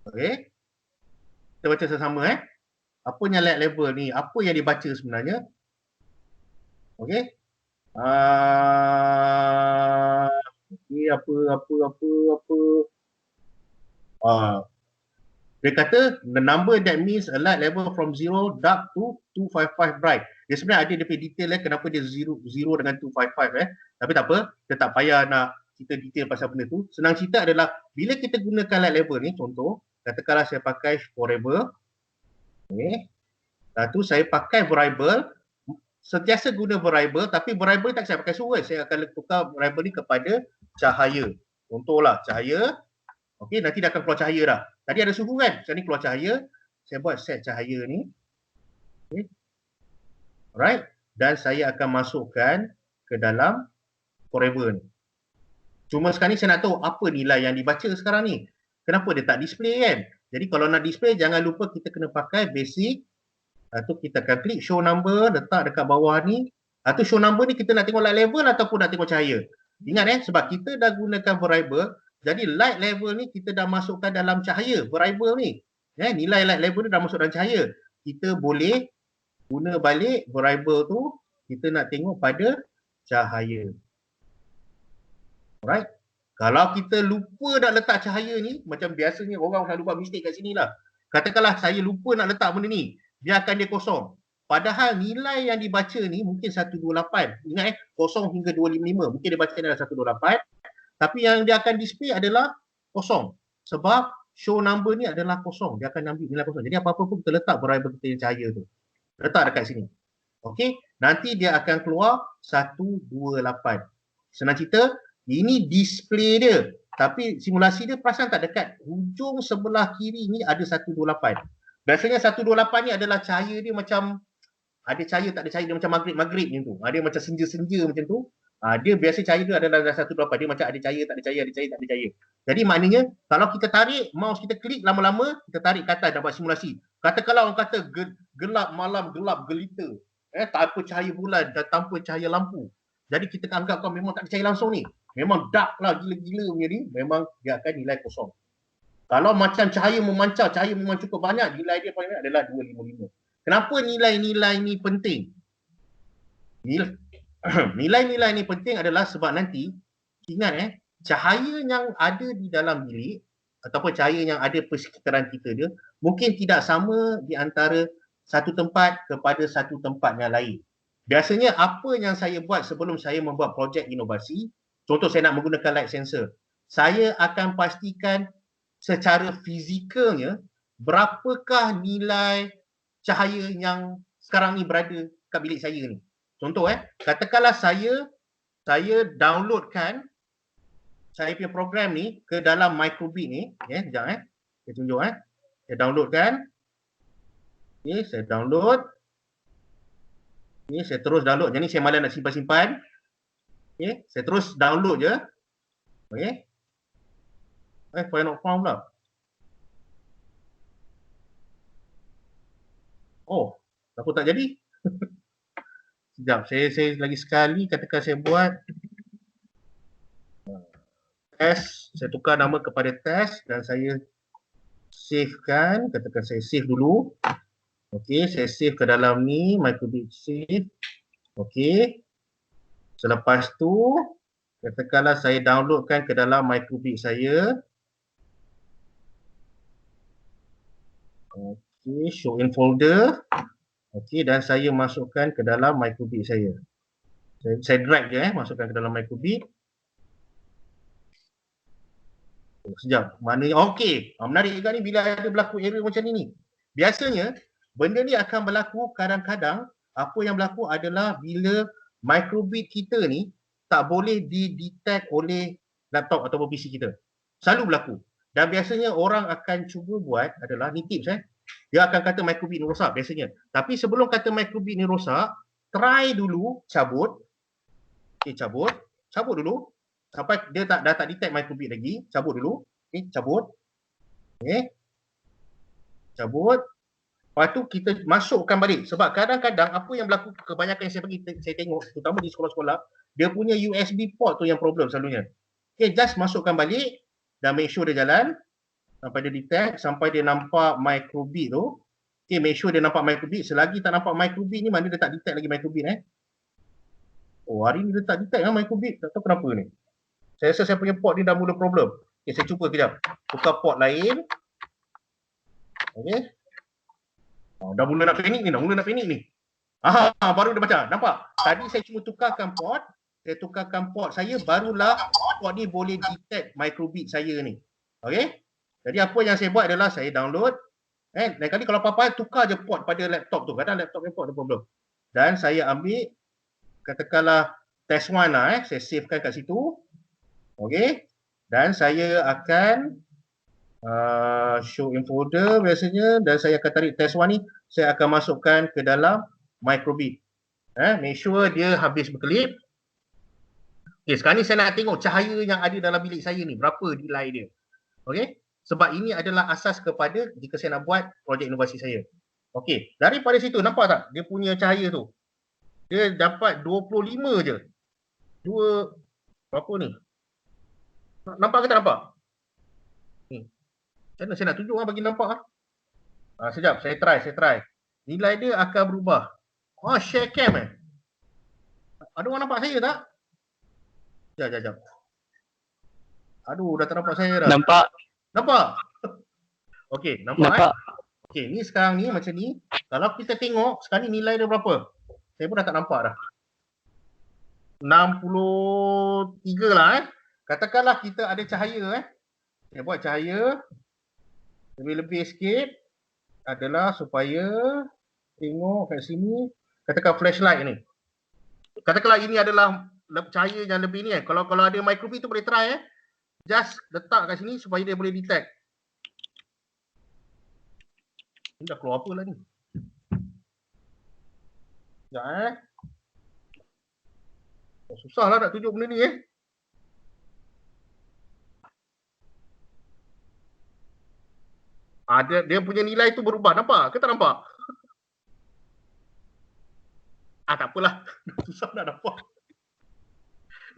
Okey. Kita baca sama-sama apa yang light level ni, apa yang dibaca sebenarnya. Okey. Okey, apa. Dia kata the number that means a light level from 0 dark to 255 bright. Dia sebenarnya ada dia punya detail kenapa dia 0 dengan 255 Tapi tak apa, kita tak payah nak kita detail pasal benda tu. Senang cerita adalah bila kita gunakan light level ni, contoh katakanlah saya pakai variable. Okey. Lepas saya pakai variable, sentiasa guna variable, tapi variable tak saya pakai suhu. Saya akan tukar variable ni kepada cahaya. Contohlah cahaya. Okey, nanti dah akan keluar cahaya dah. Tadi ada suhu kan? Sekarang ni keluar cahaya. Saya buat set cahaya ni. Okay. Alright. Dan saya akan masukkan ke dalam variable ni. Cuma sekarang ni saya nak tahu apa nilai yang dibaca sekarang ni. Kenapa dia tak display kan? Jadi kalau nak display, jangan lupa kita kena pakai basic. Atau kita akan klik show number, letak dekat bawah ni. Atau show number ni kita nak tengok light level ataupun nak tengok cahaya. Ingat sebab kita dah gunakan variable. Jadi light level ni kita dah masukkan dalam cahaya variable ni. Nilai light level ni dah masuk dalam cahaya. Kita boleh guna balik variable tu, kita nak tengok pada cahaya. Alright. Kalau kita lupa nak letak cahaya ni, macam biasanya orang selalu buat mistake kat sini lah. Katakanlah saya lupa nak letak benda ni, biarkan dia kosong. Padahal nilai yang dibaca ni mungkin 128. Ingat 0 hingga 255. Mungkin dia baca adalah 128. Tapi yang dia akan display adalah kosong. Sebab show number ni adalah kosong. Dia akan ambil nilai kosong. Jadi apa-apa pun kita letak variable kita yang cahaya tu. Letak dekat sini. Okey. Nanti dia akan keluar 128. Senang cerita, ini display dia. Tapi simulasi dia perasan tak dekat hujung sebelah kiri ni ada 128. Biasanya 128 ni adalah cahaya dia macam ada cahaya tak ada cahaya, dia macam maghrib-maghrib macam tu. Dia macam senja-senja macam tu. Dia biasa cahaya dia adalah 1/8. Dia macam ada cahaya tak ada cahaya, ada cahaya tak ada cahaya. Jadi maknanya kalau kita tarik mouse kita klik lama-lama, kita tarik ke atas dapat simulasi. Katakanlah orang kata gelap malam, gelap gelita. Tanpa cahaya bulan dan tanpa cahaya lampu. Jadi kita anggap kau memang tak ada cahaya langsung ni. Memang dark lah gila-gila punya ni. Memang dia akan nilai kosong. Kalau macam cahaya memancar, cahaya memang cukup banyak, nilai dia paling banyak adalah 255. Kenapa nilai-nilai ni penting? Nilai-nilai ni penting adalah sebab nanti, ingat cahaya yang ada di dalam bilik ataupun cahaya yang ada persekitaran kita dia, mungkin tidak sama di antara satu tempat kepada satu tempat yang lain. Biasanya apa yang saya buat sebelum saya membuat projek inovasi, contoh saya nak menggunakan light sensor, saya akan pastikan secara fizikalnya berapakah nilai cahaya yang sekarang ni berada kat bilik saya ni. Contoh katakanlah saya downloadkan saya punya program ni ke dalam microbit ni, sekejap saya tunjuk saya downloadkan. Saya download. Saya terus download. Jadi saya malas nak simpan-simpan. Saya terus download je. File not found pula. Oh, aku tak jadi. Sekejap, saya lagi sekali katakan saya buat test, saya tukar nama kepada test dan saya savekan, katakan saya save dulu. Okey, saya save ke dalam ni, microbit save. Okey. Selepas tu, katakanlah saya downloadkan ke dalam microbit saya. Okey, show in folder. Okey, dan saya masukkan ke dalam microbit saya. Saya drag je masukkan ke dalam microbit. Sekejap, maknanya okey. Menarik juga ni bila ada berlaku error macam ni. Biasanya benda ni akan berlaku kadang-kadang, apa yang berlaku adalah bila microbit kita ni tak boleh didetect oleh laptop ataupun PC kita. Selalu berlaku. Dan biasanya orang akan cuba buat adalah, ni tips dia akan kata microbit ni rosak biasanya. Tapi sebelum kata microbit ni rosak, try dulu cabut. Cabut dulu. Sampai dia dah tak detect microbit lagi, cabut dulu. Cabut. Cabut. Lepas tu kita masukkan balik. Sebab kadang-kadang apa yang berlaku, kebanyakan yang saya tengok, terutama di sekolah-sekolah, dia punya USB port tu yang problem selalunya. Just masukkan balik dan make sure dia jalan sampai dia detect, sampai dia nampak microbit tu. Make sure dia nampak microbit. Selagi tak nampak microbit ni, mana dia tak detect lagi microbit Oh, hari ni dia tak detect microbit. Tak tahu kenapa ni. Saya rasa saya punya port ni dah mula problem. Saya cuba kejap. Tukar port lain. Dah mula nak panik ni. Baru dia baca. Nampak? Tadi saya cuma tukarkan port. Saya tukarkan port saya, barulah port ni boleh detect microbit saya ni. Jadi apa yang saya buat adalah saya download. Lain kali kalau apa-apa, tukar je port pada laptop tu. Kadang laptop yang port ada problem. Dan saya ambil, katakanlah test 1 lah. Saya savekan kat situ. Dan saya akan show in folder biasanya, dan saya akan tarik test 1 ni, saya akan masukkan ke dalam microbit. Make sure dia habis berkelip. Sekarang ni saya nak tengok cahaya yang ada dalam bilik saya ni, berapa nilai dia. Sebab ini adalah asas kepada jika saya nak buat projek inovasi saya. Daripada situ nampak tak dia punya cahaya tu? Dia dapat 25 je. Berapa ni? Nampak ke tak nampak? Macam mana saya nak tunjuk bagi nampak sekejap, saya try. Nilai dia akan berubah. Share cam ada orang nampak saya tak? Sekejap. Aduh, dah tak nampak saya dah. Nampak? Nampak? Ni sekarang ni macam ni. Kalau kita tengok, sekarang ni nilai dia berapa? Saya pun dah tak nampak dah. 63 lah Katakanlah kita ada cahaya Saya buat cahaya lebih-lebih sikit adalah supaya tengok kat sini. Katakan flashlight ni. Katakanlah ini adalah cahaya yang lebih ni Kalau ada microbit tu boleh try just letak kat sini supaya dia boleh detect. Ni dah keluar apa lah ni? Sekejap susah lah nak tunjuk benda ni dia punya nilai tu berubah. Nampak ke tak nampak? Tak apalah. Susah nak nampak.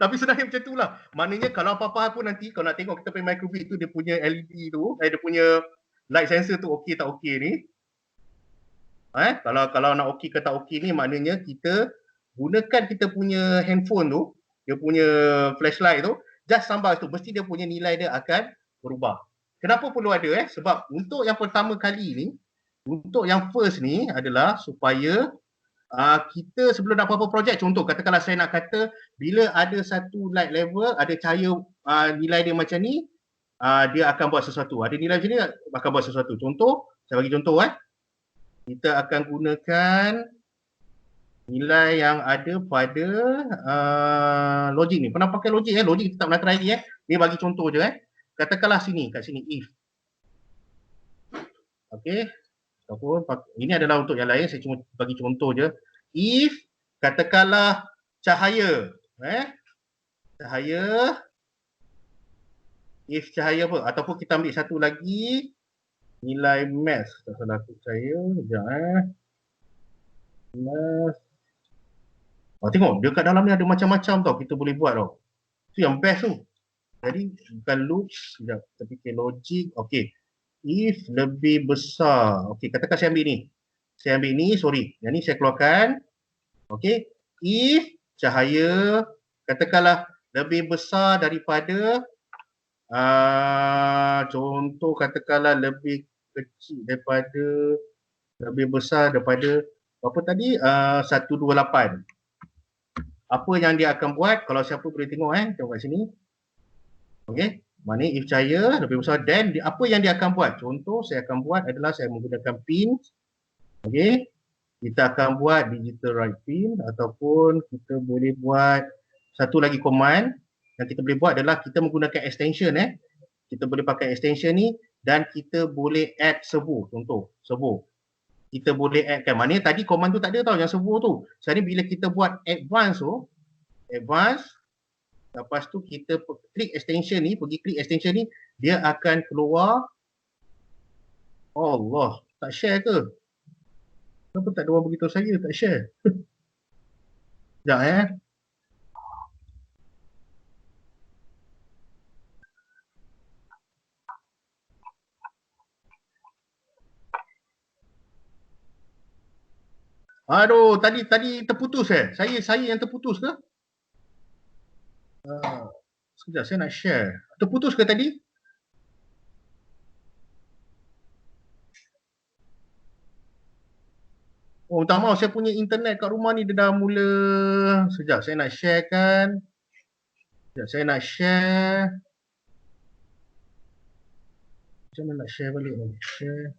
Tapi sebenarnya macam tu lah. Maknanya kalau apa-apa pun nanti, kalau nak tengok kita punya microbit tu, dia punya LED tu, dia punya light sensor tu okey tak okey ni. Kalau nak okey ke tak okey ni, maknanya kita gunakan kita punya handphone tu, dia punya flashlight tu, just sambal tu, mesti dia punya nilai dia akan berubah. Kenapa perlu ada? Sebab untuk yang pertama kali ni, untuk yang first ni adalah supaya kita sebelum nak apa-apa projek, contoh katakanlah saya nak kata bila ada satu light level, ada cahaya nilai dia macam ni, dia akan buat sesuatu. Ada nilai macam ni akan buat sesuatu. Contoh, saya bagi contoh kita akan gunakan nilai yang ada pada logik ni. Pernah pakai logik logik kita tak pernah try ni Ni bagi contoh je Katakanlah sini, kat sini if. Okey. Ini adalah untuk yang lain, saya cuma bagi contoh je. If katakanlah cahaya cahaya, if cahaya apa, ataupun kita ambil satu lagi nilai math, tak salah aku saya sekejap math. Tengok dia kat dalam ni ada macam-macam tau kita boleh buat tau. Tu yang best tu. Jadi bukan loops, sekejap kita fikir logik. Okey, if lebih besar, okey katakan saya ambil ni, yang ni saya keluarkan. Okey, if cahaya katakanlah lebih besar daripada contoh katakanlah lebih kecil daripada, lebih besar daripada apa tadi, 128. Apa yang dia akan buat, kalau siapa boleh tengok tengok kat sini. Okey, maknanya if cahaya lebih besar, then apa yang dia akan buat? Contoh saya akan buat adalah saya menggunakan pin. Okey, kita akan buat digital write pin, ataupun kita boleh buat satu lagi command yang kita boleh buat adalah kita menggunakan extension kita boleh pakai extension ni dan kita boleh add servo. Contoh servo kita boleh add kan, maknanya tadi command tu tak ada tau yang servo tu. Sekarang bila kita buat advance lepas tu kita klik extension ni, pergi klik extension ni, dia akan keluar. Allah, tak share ke? Kenapa tak ada orang beritahu saya tak share? Sekejap Aduh, tadi terputus Saya yang terputus ke? Sekejap, saya nak share. Terputus ke tadi? Oh, minta maaf, saya punya internet kat rumah ni dia dah mula. Sekejap, saya nak share kan. Sekejap, saya nak share. Macam mana nak share balik ni? Share.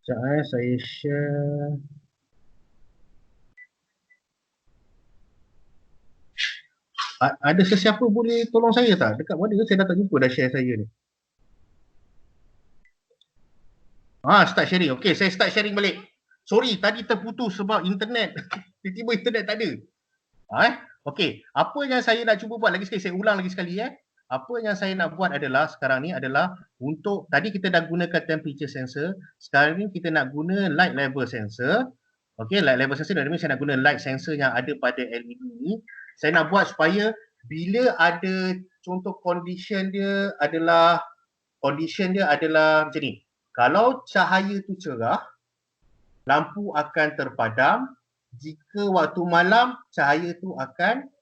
Sekejap saya share. Ada sesiapa boleh tolong saya tak? Dekat mana saya dah tak jumpa dah share saya ni. Start sharing. Okay, saya start sharing balik. Sorry, tadi terputus sebab internet. Tiba-tiba internet tak ada. Okay, apa yang saya nak cuba buat lagi sekali, saya ulang lagi sekali Apa yang saya nak buat adalah sekarang ni adalah untuk, tadi kita dah gunakan temperature sensor, sekarang ni kita nak guna light level sensor. Okay, light level sensor, dan saya nak guna light sensor yang ada pada LED ni. Saya nak buat supaya bila ada contoh condition dia adalah macam ni. Kalau cahaya tu cerah, lampu akan terpadam. Jika waktu malam, cahaya tu akan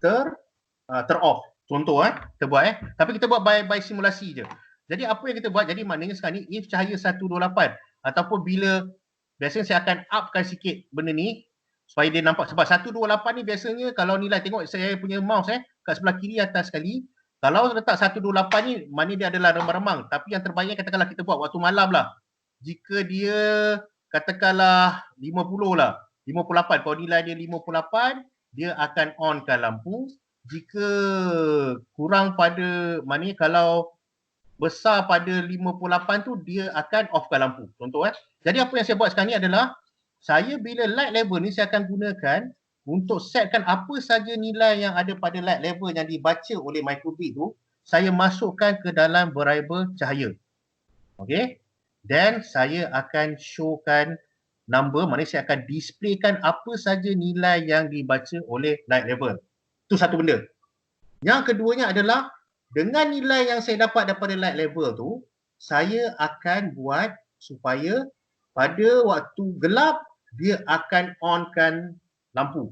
ter-off. Contoh kita buat tapi kita buat by simulasi je. Jadi apa yang kita buat, jadi maknanya sekarang ni if cahaya 128 ataupun bila, biasanya saya akan upkan sikit benda ni supaya dia nampak, sebab 128 ni biasanya kalau nilai, tengok saya punya mouse kat sebelah kiri atas sekali, kalau letak 128 ni maknanya dia adalah remang-remang, tapi yang terbaik katakanlah kita buat waktu malam lah. Jika dia katakanlah 50 lah, 58, kalau nilai dia 58, dia akan onkan lampu. Jika kurang pada, maknanya kalau besar pada 58 tu dia akan offkan lampu. Contoh Jadi apa yang saya buat sekarang ni adalah saya bila light level ni saya akan gunakan untuk setkan apa saja nilai yang ada pada light level yang dibaca oleh microbit tu, saya masukkan ke dalam variable cahaya. Okey. Dan saya akan showkan number, maknanya saya akan displaykan apa saja nilai yang dibaca oleh light level. Itu satu benda. Yang keduanya adalah dengan nilai yang saya dapat daripada light level tu, saya akan buat supaya pada waktu gelap dia akan onkan lampu.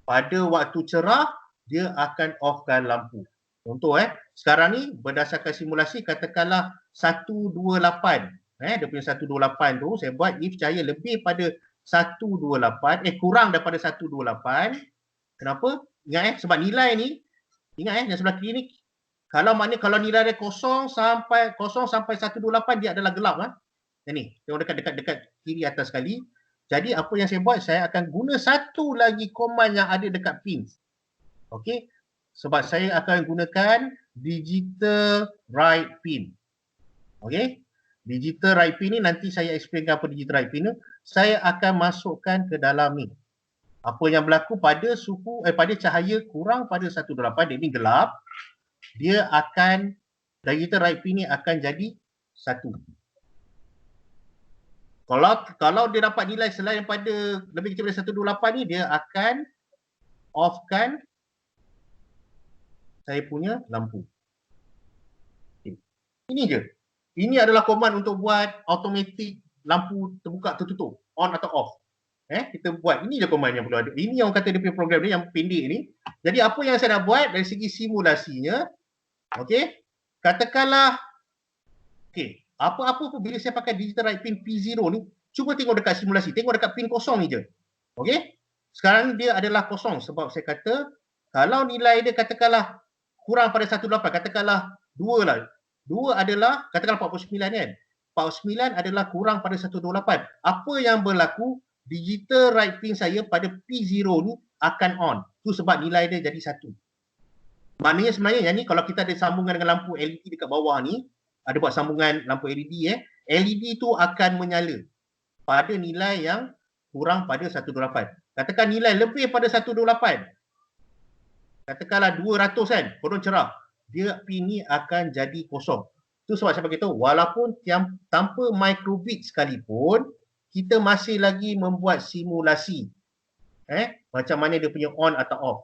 Pada waktu cerah dia akan offkan lampu. Contoh sekarang ni berdasarkan simulasi katakanlah 128. Dia punya 128 tu saya buat if cahaya lebih pada 128 kurang daripada 128. Kenapa? Ingat sebab nilai ni ingat yang sebelah kiri ni kalau nilai dia 0 sampai 128 dia adalah gelap ni. Tengok dekat kiri atas sekali. Jadi apa yang saya buat, saya akan guna satu lagi command yang ada dekat pin. Okey. Sebab saya akan gunakan digital write pin. Okey. Digital write pin ni nanti saya explain apa digital write pin ni. Saya akan masukkan ke dalam ni. Apa yang berlaku pada pada cahaya kurang pada 128, dia ni gelap, dia akan digital write pin ni akan jadi 1. Kalau dia dapat nilai selain pada lebih kecil daripada 128 ni, dia akan offkan saya punya lampu. Okay. Ini je. Ini adalah command untuk buat automatic lampu terbuka tertutup, on atau off. Kita buat. Ini je command yang perlu ada. Ini yang kata dia punya program ni yang pendek ni. Jadi apa yang saya nak buat dari segi simulasinya, okey. Katakanlah okey, apa-apa pun bila saya pakai digital write pin P0 ni, cuba tengok dekat simulasi, tengok dekat pin kosong ni je. Okey? Sekarang dia adalah kosong sebab saya kata kalau nilai dia katakanlah kurang pada 18, katakanlah 2 lah. 2 adalah katakanlah 49 kan. 49 adalah kurang pada 128. Apa yang berlaku? Digital write pin saya pada P0 ni akan on. Tu sebab nilai dia jadi 1. Maknanya sebenarnya yang ni kalau kita ada sambungan dengan lampu LED dekat bawah ni, ada buat sambungan lampu LED LED tu akan menyala pada nilai yang kurang pada 128. Katakan nilai lebih pada 128. Katakanlah 200 kan, kodon cerah. Dia pin ni akan jadi kosong. Tu sebab saya beritahu walaupun tanpa microbit sekalipun, kita masih lagi membuat simulasi. Macam mana dia punya on atau off.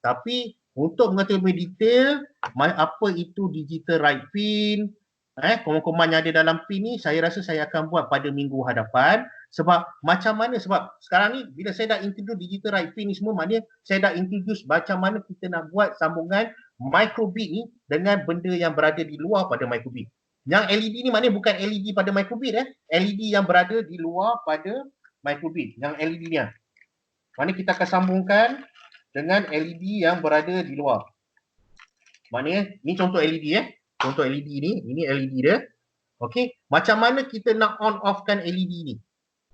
Tapi untuk mengetahui lebih detail apa itu digital write pin, komen-komen yang ada dalam pin ni, saya rasa saya akan buat pada minggu hadapan. Sebab macam mana, sebab sekarang ni bila saya dah introduce digital write pin ni semua, maknanya saya dah introduce macam mana kita nak buat sambungan microbit ni dengan benda yang berada di luar pada microbit. Yang LED ni maknanya bukan LED pada microbit LED yang berada di luar pada microbit. Yang LED ni maknanya kita akan sambungkan dengan LED yang berada di luar. Maknanya ni contoh LED contoh LED ni, ini LED dia. Okey, macam mana kita nak on off-kan LED ni?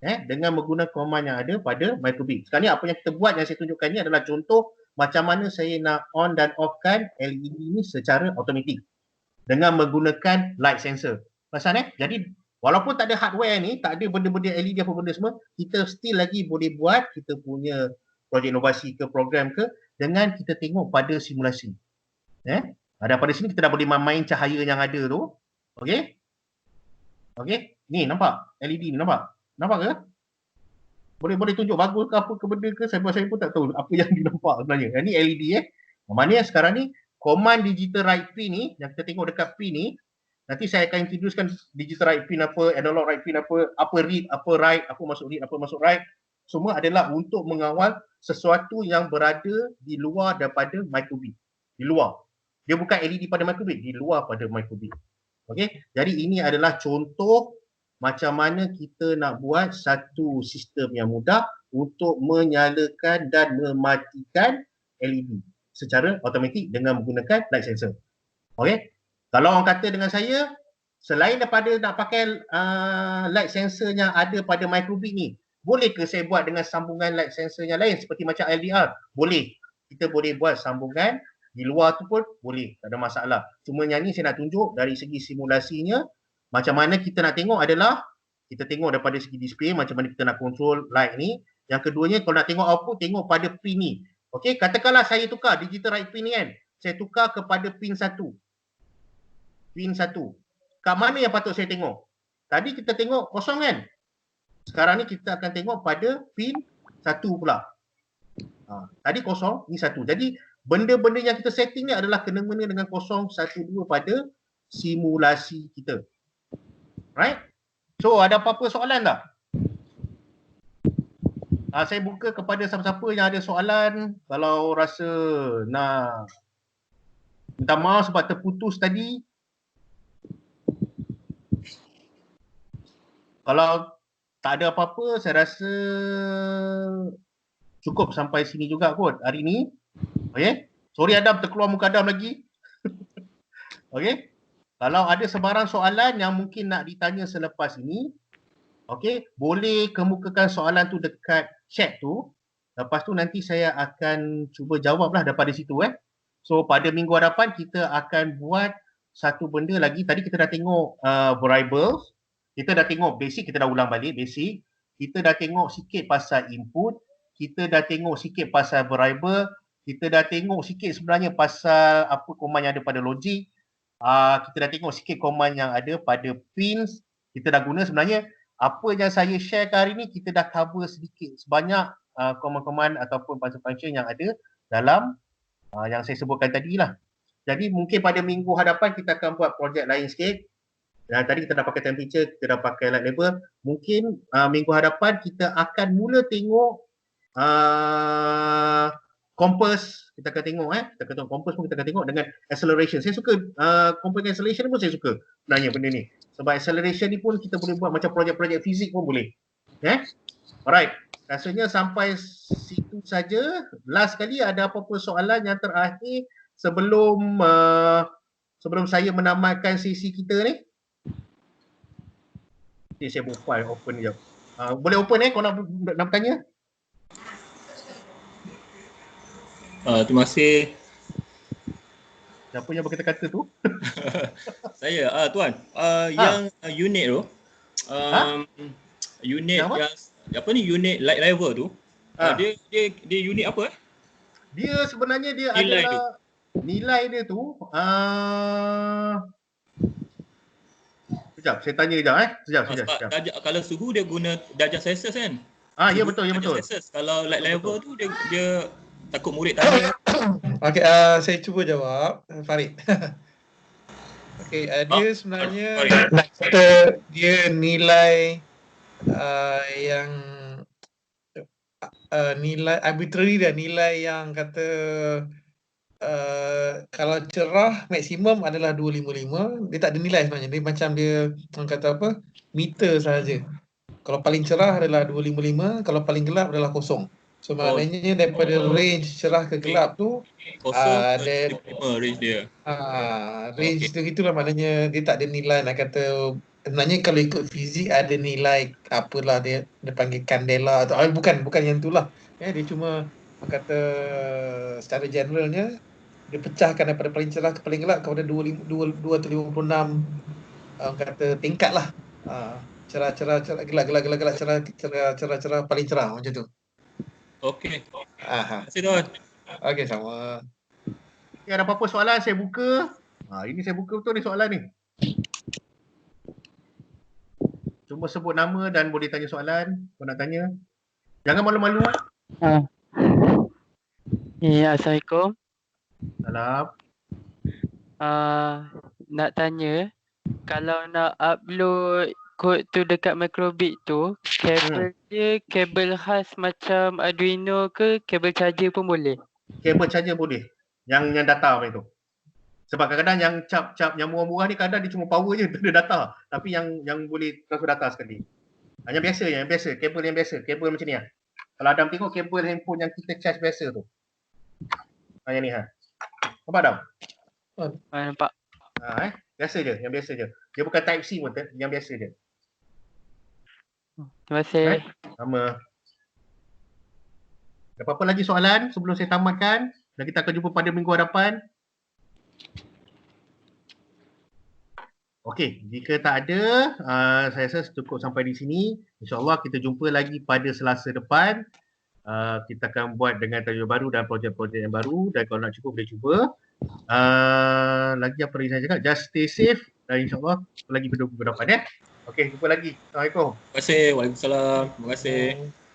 Dengan menggunakan command yang ada pada microbit. Sekarang ni apa yang kita buat yang saya tunjukkan ni adalah contoh macam mana saya nak on dan off-kan LED ni secara automatik dengan menggunakan light sensor. Pasal jadi walaupun tak ada hardware ni, tak ada benda-benda LED apa benda semua, kita still lagi boleh buat kita punya projek inovasi ke program ke dengan kita tengok pada simulasi. Ada pada sini kita dah boleh main cahaya yang ada tu. Okey? Okey? Ni nampak LED ni nampak? Nampak ke? Boleh tunjuk bagus ke apa ke benda ke? Saya pun tak tahu apa yang dinampak sebenarnya. Ini LED Maknanya sekarang ni command digital write pin ni yang kita tengok dekat pin ni, nanti saya akan introducekan digital write pin apa, analog write pin apa read, apa write, apa masuk read, apa masuk write. Semua adalah untuk mengawal sesuatu yang berada di luar daripada microbit. Di luar. Dia bukan LED pada microbit, di luar pada microbit. Okey? Jadi ini adalah contoh macam mana kita nak buat satu sistem yang mudah untuk menyalakan dan mematikan LED secara automatik dengan menggunakan light sensor. Okey? Kalau orang kata dengan saya, selain daripada nak pakai light sensor yang ada pada microbit ni, boleh ke saya buat dengan sambungan light sensor yang lain seperti macam LDR? Boleh. Kita boleh buat sambungan di luar tu pun boleh, tak ada masalah. Cuma yang ni saya nak tunjuk dari segi simulasinya, macam mana kita nak tengok adalah, kita tengok daripada segi display, macam mana kita nak control light ni. Yang keduanya, kalau nak tengok output, tengok pada pin ni. Okey, katakanlah saya tukar digital right pin ni kan, saya tukar kepada pin 1. Pin 1. Kat mana yang patut saya tengok? Tadi kita tengok kosong kan? Sekarang ni kita akan tengok pada pin 1 pula. Tadi kosong, ni 1. Jadi benda-benda yang kita setting ni adalah kena-mena dengan 0, 1, 2 pada simulasi kita. Right? So ada apa-apa soalan tak? Saya buka kepada siapa-siapa yang ada soalan. Kalau rasa nak minta maaf sebab terputus tadi. Kalau tak ada apa-apa, saya rasa cukup sampai sini juga kot hari ni. Okay? Sorry Adam, terkeluar muka Adam lagi. Okay? Kalau ada sebarang soalan yang mungkin nak ditanya selepas ini, okay, boleh kemukakan soalan tu dekat chat tu. Lepas tu nanti saya akan cuba jawablah daripada situ. So pada minggu hadapan kita akan buat satu benda lagi. Tadi kita dah tengok variables. Kita dah tengok basic, kita dah ulang balik basic. Kita dah tengok sikit pasal input. Kita dah tengok sikit pasal variable. Kita dah tengok sikit sebenarnya pasal apa command yang ada pada logic. Kita dah tengok sikit command yang ada pada pins. Kita dah guna sebenarnya apa yang saya share hari ni, kita dah cover sedikit sebanyak command-command ataupun function-function yang ada dalam yang saya sebutkan tadi lah. Jadi mungkin pada minggu hadapan kita akan buat projek lain sikit. Dan tadi kita dah pakai temperature, kita dah pakai light level. Mungkin minggu hadapan kita akan mula tengok compass. Kita akan tengok kita akan tengok compass pun, kita akan tengok dengan acceleration. Saya suka compass acceleration pun saya suka sebenarnya benda ni. Sebab acceleration ni pun kita boleh buat macam projek-projek fizik pun boleh. Alright. Rasanya sampai situ saja. Last kali ada apa-apa soalan yang terakhir sebelum sebelum saya menamatkan sesi kita ni? Nanti saya buka file open sekejap. Boleh open kau nak bertanya? Terima kasih. Siapa yang berkata-kata tu? Saya, Tuan. Yang unit tu, unit yang apa ni, unit light level tu, dia unit apa? Dia sebenarnya dia Nilai adalah nilai dia tu. Sekejap, saya tanya sekejap Sekejap. Kalau suhu dia guna darjah Celsius kan? Ya betul, ya betul. Celsius. Kalau light level tu dia takut murid tanya. Okey, saya cuba jawab, Farid. Okey, dia sebenarnya dia nilai yang nilai arbitrary dia, nilai yang kata kalau cerah maksimum adalah 255, dia tak ada nilai sebenarnya. Dia macam dia orang kata apa? Meter sahaja. Kalau paling cerah adalah 255, kalau paling gelap adalah 0. So maknanya daripada range cerah ke gelap tu ada range dia. Range tu gitulah, maknanya dia tak ada nilai nak kata. Sebenarnya kalau ikut fizik ada nilai apalah dia panggil candela atau bukan yang itulah. Dia cuma kata secara generalnya dia pecahkan daripada paling cerah ke paling gelap kepada 256 kata tingkat lah. Cerah gelap cerah paling cerah macam tu. Okey. Terima kasih Tuan. Okey, sama. Ada apa-apa soalan saya buka. Ini saya buka betul ni soalan ni. Cuma sebut nama dan boleh tanya soalan. Kau nak tanya. Jangan malu-malu. Assalamualaikum. Salam. Nak tanya, kalau nak upload kod tu dekat microbit tu, kabel dia kabel khas macam Arduino ke kabel charger pun boleh? Kabel charger boleh. Yang data macam tu. Sebab kadang-kadang yang cap yang murah-murah ni kadang dia cuma power je, tak ada data. Tapi yang boleh transfer data sekali. Yang biasa, kabel yang biasa, kabel macam ni lah. Kalau Adam tengok kabel handphone yang kita charge biasa tu. Yang ni nampak Adam? Nampak. Biasa je, yang biasa je. Dia bukan type C pun, yang biasa je. Terima kasih. Sama. Ada apa-apa lagi soalan sebelum saya tamatkan? Dan kita akan jumpa pada minggu hadapan. Okey, jika tak ada, saya rasa cukup sampai di sini. InsyaAllah kita jumpa lagi pada Selasa depan. Kita akan buat dengan tajuk baru dan projek-projek yang baru. Dan kalau nak cuba, boleh cuba. Lagi apa lagi saya cakap? Just stay safe. Dan insyaAllah lagi berdepan ya. Okey, jumpa lagi. Assalamualaikum. Terima kasih. Waalaikumsalam. Terima kasih.